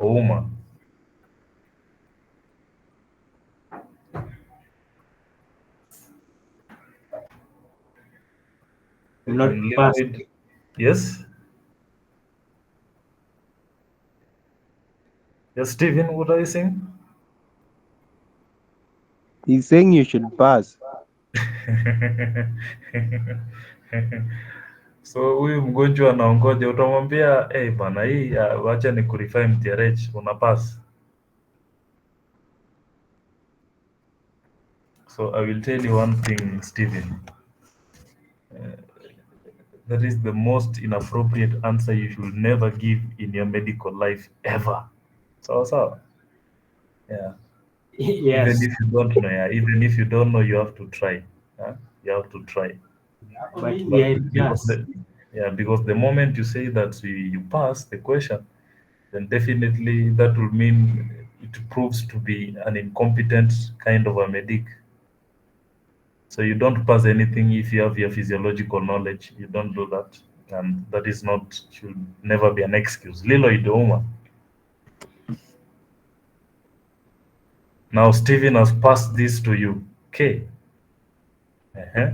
Speaker 1: Ouma.
Speaker 2: Not
Speaker 1: And
Speaker 2: fast.
Speaker 1: Lloyd. Yes. Yes, Steven, what are you saying?
Speaker 3: He's saying you should pass.
Speaker 1: So huyu mgonjwa anaongoja, utamwambia bana, hii wacha ni kurify MTRH, una pass. So I will tell you one thing, Steven. That is the most inappropriate answer you should never give in your medical life ever. So yeah. Even
Speaker 2: Yes,
Speaker 1: if you don't know, even if you don't know, you have to try. You have to try.
Speaker 2: but we are in
Speaker 1: Because
Speaker 2: class.
Speaker 1: because the moment you say that you pass the question, then definitely that will mean it proves to be an incompetent kind of a medic. So you don't pass anything if you have your physiological knowledge. You don't do that, and that is not should never be an excuse. Lilo Idoma. Now Stephen has passed this to you. Okay. Uh-huh.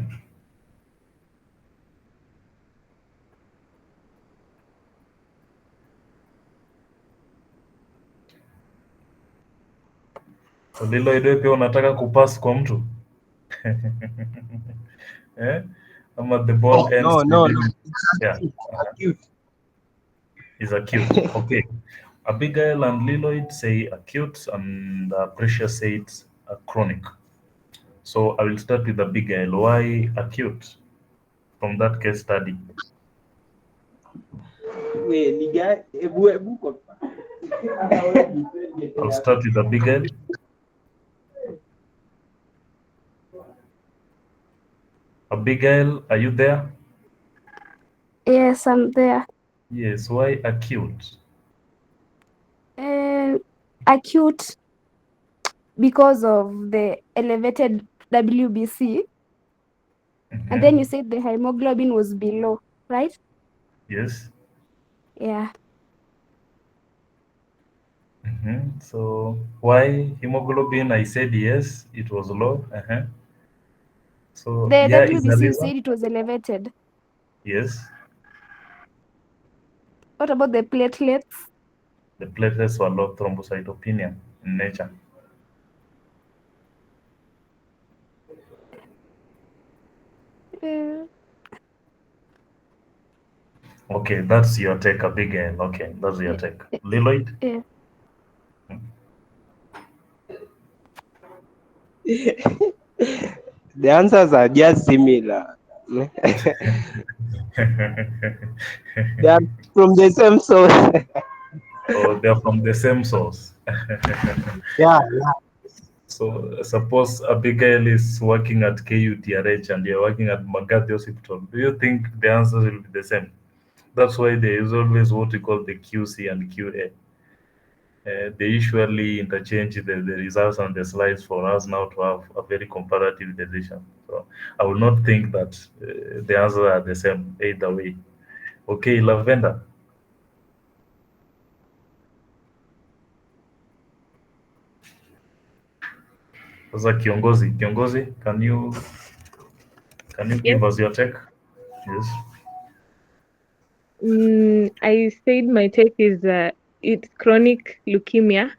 Speaker 1: So Lilo Idwe pia unataka kupass kwa mtu? Eh? Ama the ball ends
Speaker 3: No, no, no.
Speaker 1: within. Yeah.
Speaker 3: Acute.
Speaker 1: Is acute. Okay. Abigail and Liloid say acute, and Precious said chronic. So I will start with Abigail. Why acute from that case study? I'll start with Abigail. Abigail, are you there?
Speaker 9: Yes, I'm there.
Speaker 1: Yes. Why acute?
Speaker 9: Acute because of the elevated WBC, and then you said the hemoglobin was below, right?
Speaker 1: Yes.
Speaker 9: Yeah.
Speaker 1: So why hemoglobin? I said yes, it was low. So
Speaker 9: The
Speaker 1: yeah, is the
Speaker 9: WBC, you
Speaker 1: liver?
Speaker 9: said it was elevated.
Speaker 1: Yes.
Speaker 9: What about the platelets?
Speaker 1: The platelets were low, thrombocytopenia in nature.
Speaker 9: Uh,
Speaker 1: Okay, that's your take, Abigail. Okay, that's your take. Liloid?
Speaker 9: Yeah.
Speaker 3: The answers are just similar. They are from the same source.
Speaker 1: Or they're from the same source.
Speaker 3: Yeah.
Speaker 1: So suppose Abigail is working at KUTRH and you're working at Magathi Hospital. Do you think the answers will be the same? That's why there is always what we call the QC and QA. They usually interchange the results and the slides for us now to have a very comparative decision. So I will not think that the answers are the same either way. Okay, Lavender. Sasa kiongozi, can you
Speaker 6: Yes.
Speaker 1: give us your take? Yes.
Speaker 6: I said my take is it's chronic leukemia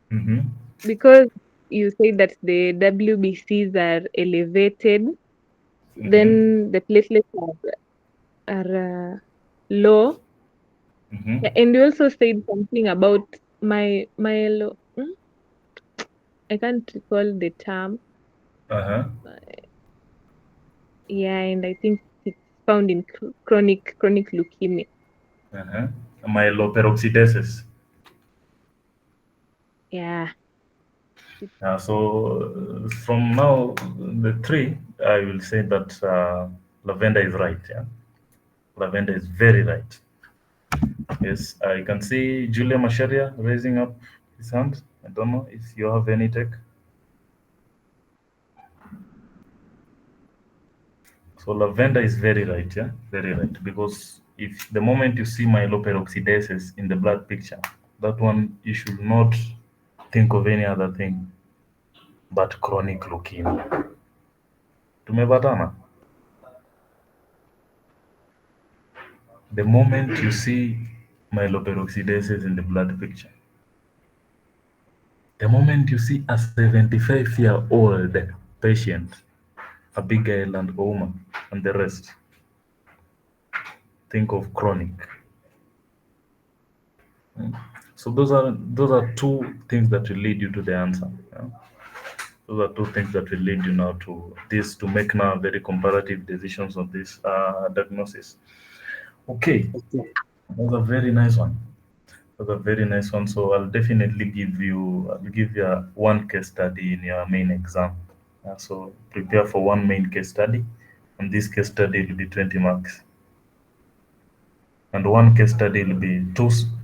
Speaker 1: Mm-hmm.
Speaker 6: because you said that the WBCs are elevated,
Speaker 1: Mm-hmm.
Speaker 6: then the platelets are low.
Speaker 1: Mm-hmm.
Speaker 6: Yeah, and you also said something about myelo. I can't recall the term.
Speaker 1: Uh-huh.
Speaker 6: Yeah, and I think it's found in chronic leukemia.
Speaker 1: Uh-huh. Myeloperoxidasis.
Speaker 6: Yeah.
Speaker 1: So from now, the three, I will say that Lavender is right. Yeah, Lavender is very right. Yes, I can see Julia Masharia raising up his hand. I don't know if you have any take. So Lavender is very right. Yeah, very right. Because if the moment you see myeloperoxidasis in the blood picture, that one you should not think of any other thing but chronic leukemia. Tumepatana? The moment you see myeloperoxidasis in the blood picture, the moment you see a 75-year-old patient, Abigail and Oma and the rest, think of chronic. So those are two things that will lead you to the answer. Yeah? Those are two things that will lead you now to this to make now very comparative decisions on this diagnosis. Okay, that's a very nice one. That's a very nice one. So I'll give you one case study in your main exam. So prepare for one main case study, and this case study will be 20 marks. And one case study will be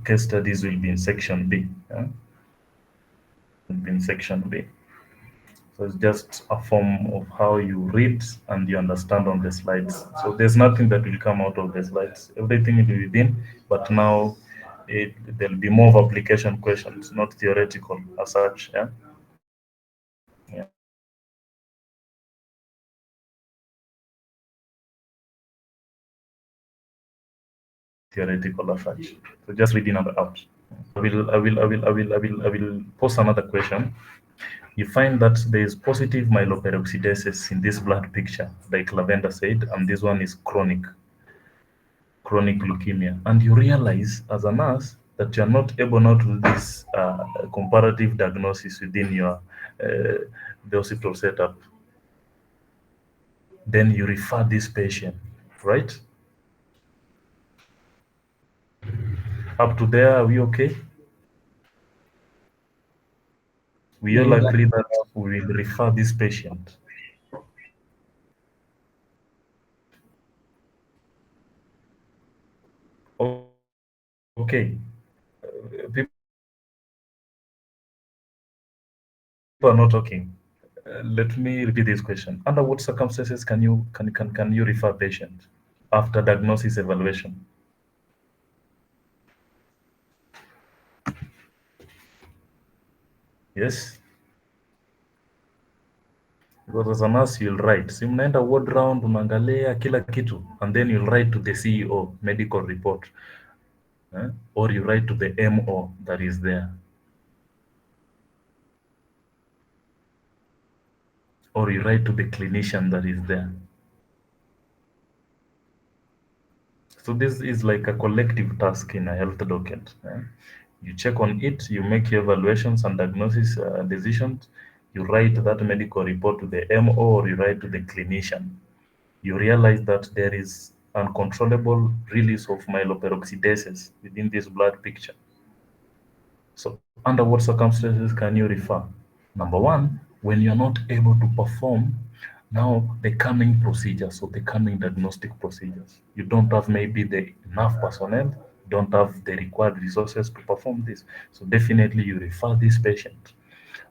Speaker 1: case studies will be in section B. Yeah? Will be in section B. So it's just a form of how you read and you understand on the slides. So there's nothing that will come out of the slides. Everything will be within, but now there'll be more of application questions, not theoretical as such. Yeah. Yeah. Theoretical as such. So just reading out. I will post another question. You find that there is positive myeloperoxidasis in this blood picture, like Lavender said, and this one is chronic leukemia, and you realize as a nurse that you're not able now to do this comparative diagnosis within your the hospital setup, then you refer this patient, right? Up to there, are we okay? We all
Speaker 3: Yeah.
Speaker 1: agree that we will refer this patient. Okay. People are not talking. Let me repeat this question. Under what circumstances can you refer patient after diagnosis evaluation? Yes. Because as a nurse you'll write. Si mnaenda ward round unaangalia kila kitu and then you'll write to the CEO medical report. Or you write to the MO that is there. Or you write to the clinician that is there. So this is like a collective task in a health docket. You check on it, you make your evaluations and diagnosis decisions, you write that medical report to the MO or you write to the clinician. You realize that there is uncontrollable release of myeloperoxidases within this blood picture. So under what circumstances can you refer? Number one, when you're not able to perform now the coming procedures or the coming diagnostic procedures. You don't have maybe the enough personnel, don't have the required resources to perform this. So definitely you refer this patient.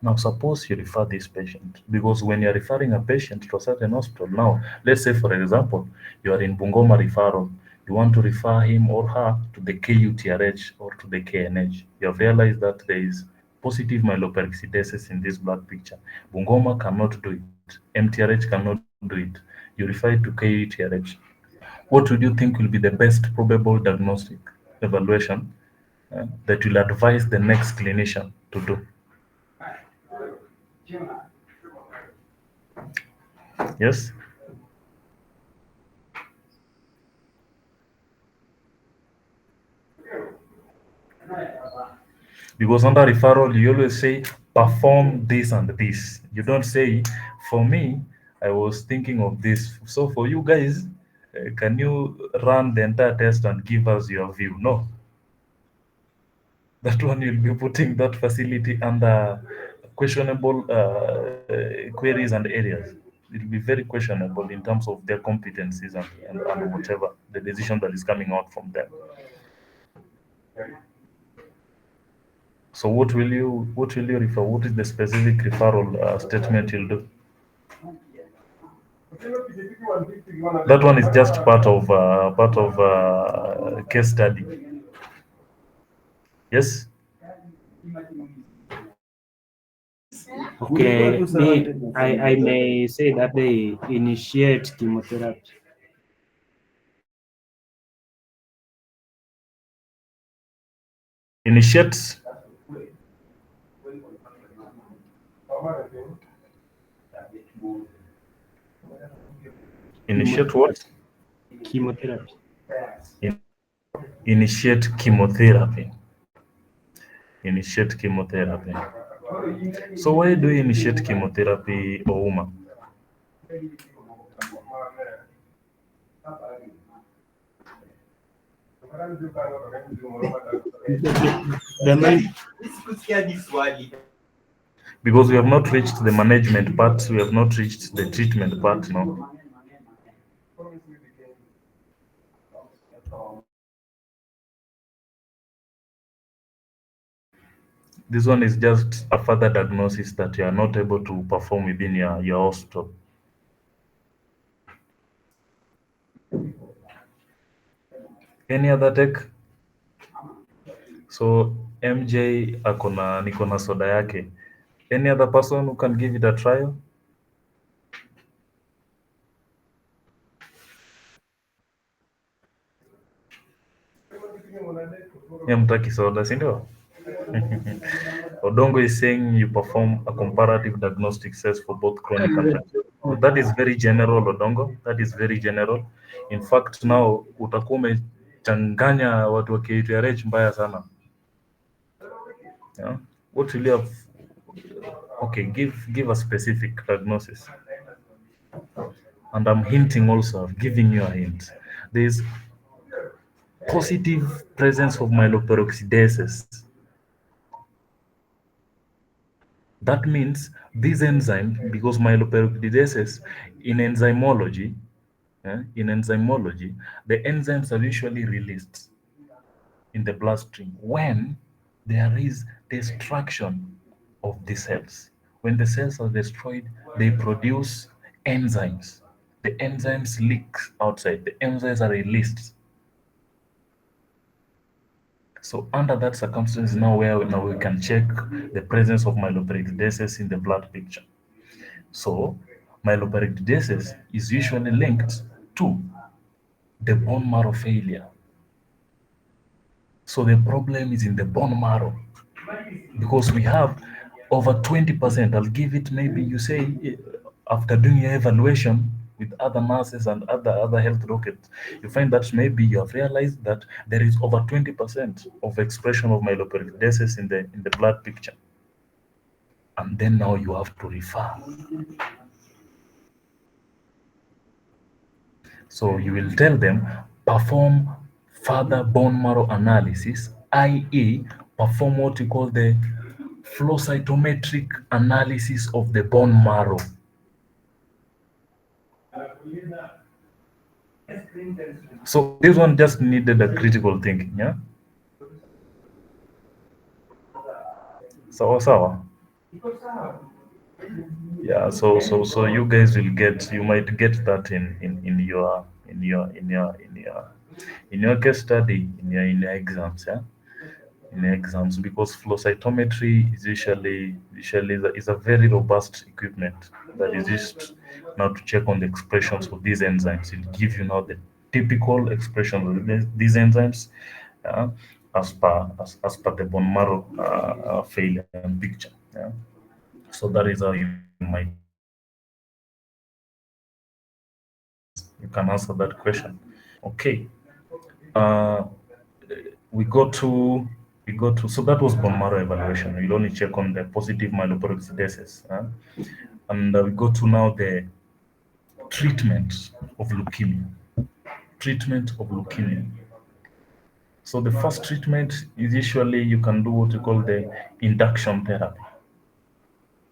Speaker 1: Now, suppose you refer this patient, because when you're referring a patient to a certain hospital, now, let's say, for example, you are in Bungoma referral, you want to refer him or her to the KUTRH or to the KNH. You have realized that there is positive myeloperoxidasis in this blood picture. Bungoma cannot do it, MTRH cannot do it. You refer it to KUTRH. What would you think will be the best probable diagnostic evaluation that will advise the next clinician to do? Yes? Because under referral, you always say, perform this and this. You don't say, for me, I was thinking of this. So for you guys, can you run the entire test and give us your view? No. That one you'll be putting that facility under questionable queries and areas. It will be very questionable in terms of their competencies and whatever the decision that is coming out from them. So what will you refer? What is the specific referral statement you'll do? That one is just part of case study. Yes.
Speaker 2: Okay, I may say that they initiate chemotherapy.
Speaker 1: Initiate. Initiate what?
Speaker 2: Chemotherapy.
Speaker 1: Initiate chemotherapy. Initiate chemotherapy. So why do you initiate chemotherapy, Ouma?
Speaker 2: The main
Speaker 1: Because we have not reached the management part, we have not reached the treatment part, no? This one is just a further diagnosis that you are not able to perform within your hospital. Any other take? So MJ niko na soda yake. Any other person who can give it a trial? Mtaki soda, si ndio? Odongo is saying you perform a comparative diagnostic test for both chronic and acute. That is very general, Odongo. That is very general. In fact, now utakuwa umechanganya watu wa KTRH mbaya sana. Yeah? What will you have? Okay, give a specific diagnosis. And I'm hinting also, I'm giving you a hint. There is positive presence of myeloperoxidases. That means this enzyme, because myeloperoxidases in enzymology, the enzymes are usually released in the bloodstream when there is destruction of the cells. When the cells are destroyed, they produce enzymes. The enzymes leak outside. The enzymes are released. So under that circumstance, now we can check the presence of myeloperoxidases in the blood picture. So myeloperoxidases is usually linked to the bone marrow failure. So the problem is in the bone marrow because we have over 20%. I'll give it maybe you say after doing your evaluation, with other nurses and other health rockets, you find that maybe you have realized that there is over 20% of expression of myeloperoxidases in the blood picture, and then now you have to refer. So you will tell them, perform further bone marrow analysis, i.e., perform what you call the flow cytometric analysis of the bone marrow. So this one just needed a critical thinking, yeah? Sawa. Yeah, so you guys you might get that in your case study, in your exams, yeah? In exams, because flow cytometry is usually is a very robust equipment that is used now to check on the expressions of these enzymes. It gives you now the typical expression of these enzymes, uh, as per the bone marrow failure and picture. Yeah? So that is how you might you can answer that question. Okay. Uh, we go to so that was bone marrow evaluation. We'll only check on the positive myeloperoxidases, and we go to now the treatment of leukemia. Treatment of leukemia. So the first treatment is usually you can do what you call the induction therapy.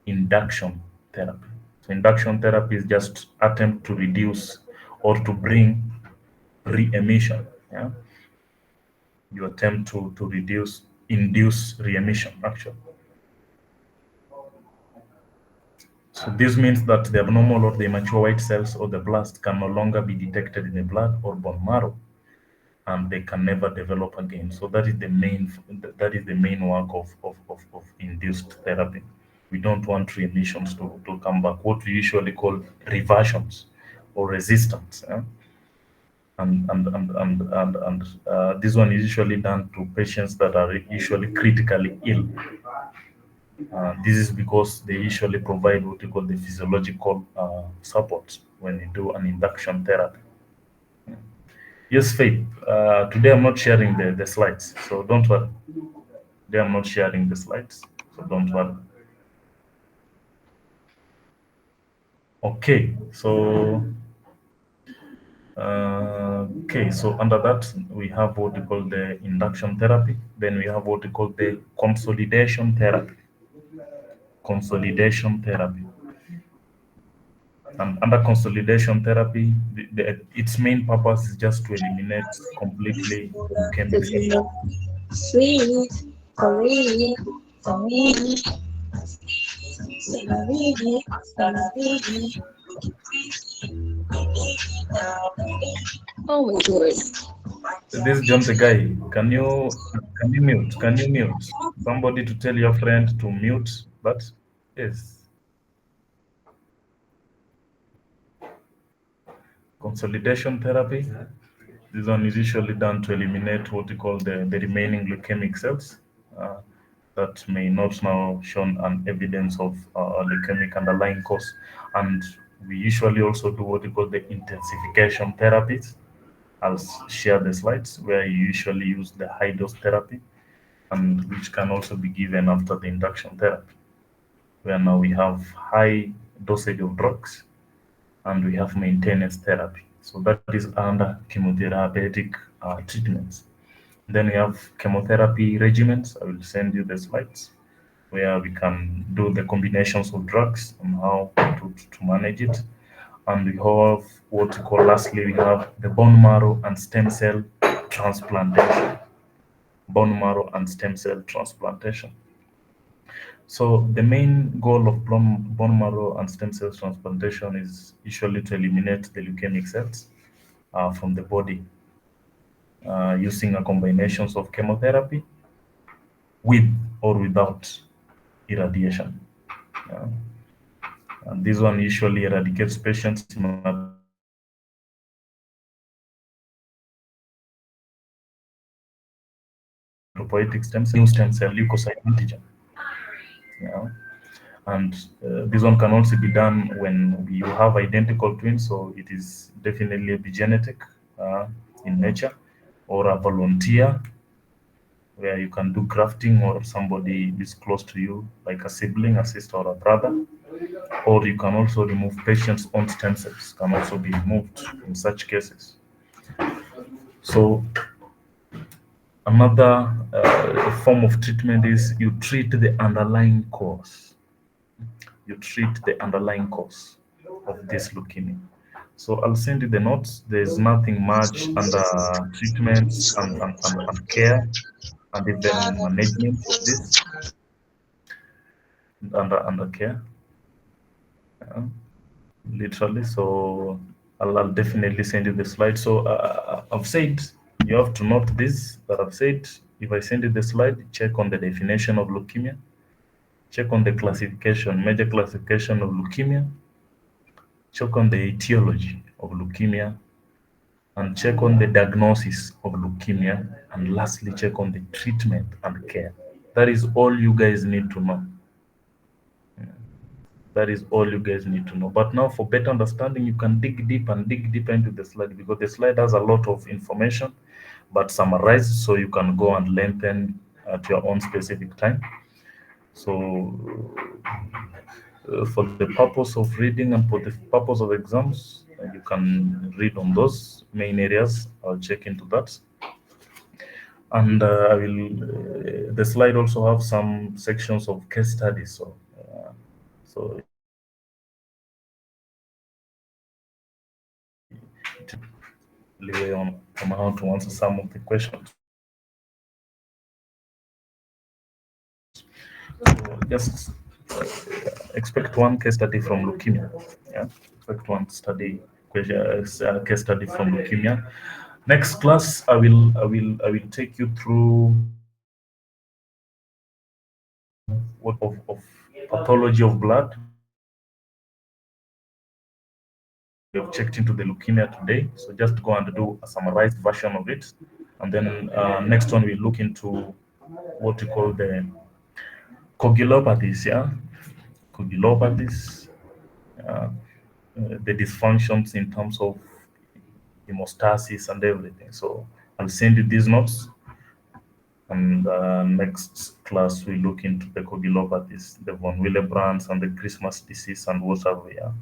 Speaker 1: Induction therapy. So induction therapy is just attempt to reduce or to bring re-emission. Yeah, you attempt to induce re-emission actually. So this means that the abnormal or the immature white cells or the blast can no longer be detected in the blood or bone marrow, and they can never develop again. So that is the main work of induced therapy. We don't want remissions to come back. What we usually call reversions or resistance. And this one is usually done to patients that are usually critically ill. This is because they usually provide what you call the physiological support when you do an induction therapy. Yes, Faith. Today I'm not sharing the slides, so don't worry. Today I'm not sharing the slides, so don't worry. Okay, so under that we have what we call the induction therapy. Then we have what we call the consolidation therapy. Consolidation therapy. And under consolidation therapy, its main purpose is just to eliminate completely the leukemic cells.
Speaker 10: Sweet, sweet, sweet, sweet. Oh my god.
Speaker 1: This is John the guy. Can you mute? Can you mute? Somebody to tell your friend to mute that? Yes. Consolidation therapy. This one is usually done to eliminate what we call the remaining leukemic cells that may not now shown an evidence of leukemic underlying cause. And we usually also do what we call the intensification therapies. I'll share the slides where you usually use the high dose therapy, and which can also be given after the induction therapy, where now we have high dosage of drugs and we have maintenance therapy. So that is under chemotherapeutic treatments. Then we have chemotherapy regimens. I will send you the slides where we can do the combinations of drugs and how to manage it. And we have what we call, lastly, we have the bone marrow and stem cell transplantation. Bone marrow and stem cell transplantation. So the main goal of bone marrow and stem cell transplantation is usually to eliminate the leukemic cells from the body using a combinations of chemotherapy with or without irradiation. Yeah. And this one usually eradicates patients hematopoietic stem cell, new stem cell leukocyte antigen. Yeah. And this one can also be done when you have identical twins, so it is definitely epigenetic in nature, or a volunteer where you can do grafting, or somebody is close to you, like a sibling, a sister, or a brother. Or you can also remove patients' own stem cells, can also be removed in such cases. So another form of treatment is you treat the underlying cause. You treat the underlying cause of this leukemia. So I'll send you the notes. There's nothing much under treatments and care and even management of this under care, literally. So I'll definitely send you the slide. So I've said you have to note this that I've said. If I send you the slide, check on the definition of leukemia, check on the classification, major classification of leukemia, check on the etiology of leukemia, and check on the diagnosis of leukemia, and lastly, check on the treatment and care. That is all you guys need to know. That is all you guys need to know. But now, for better understanding, you can dig deep and dig deeper into the slide, because the slide has a lot of information, but summarized, so you can go and lengthen at your own specific time. So, for the purpose of reading and for the purpose of exams, you can read on those main areas. I'll check into that. And I will. The slide also have some sections of case studies. So leeway on how to answer some of the questions. So just expect one case study from leukemia. Yeah, expect one case study from leukemia. Next class, I will take you through what of pathology of blood. We have checked into the leukemia today, so just go and do a summarized version of it. And then next one, we look into what we call the coagulopathies, yeah? Coagulopathies, the dysfunctions in terms of hemostasis and everything. So I'll send you these notes. And next class, we look into the coagulopathies, the von Willebrands and the Christmas disease and whatever, yeah?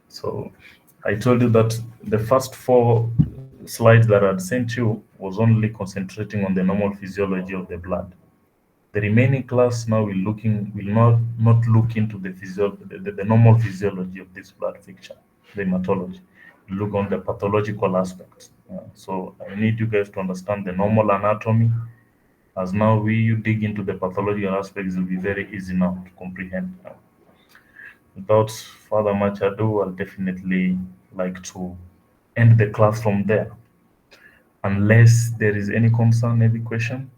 Speaker 1: So I told you that the first 4 slides that I'd sent you was only concentrating on the normal physiology of the blood. The remaining class now will not look into the normal physiology of this blood picture, the hematology. We'll look on the pathological aspects. So I need you guys to understand the normal anatomy. As now you dig into the pathological aspects, it will be very easy now to comprehend. Without further much ado, I'll definitely like to end the class from there. Unless there is any concern, any question.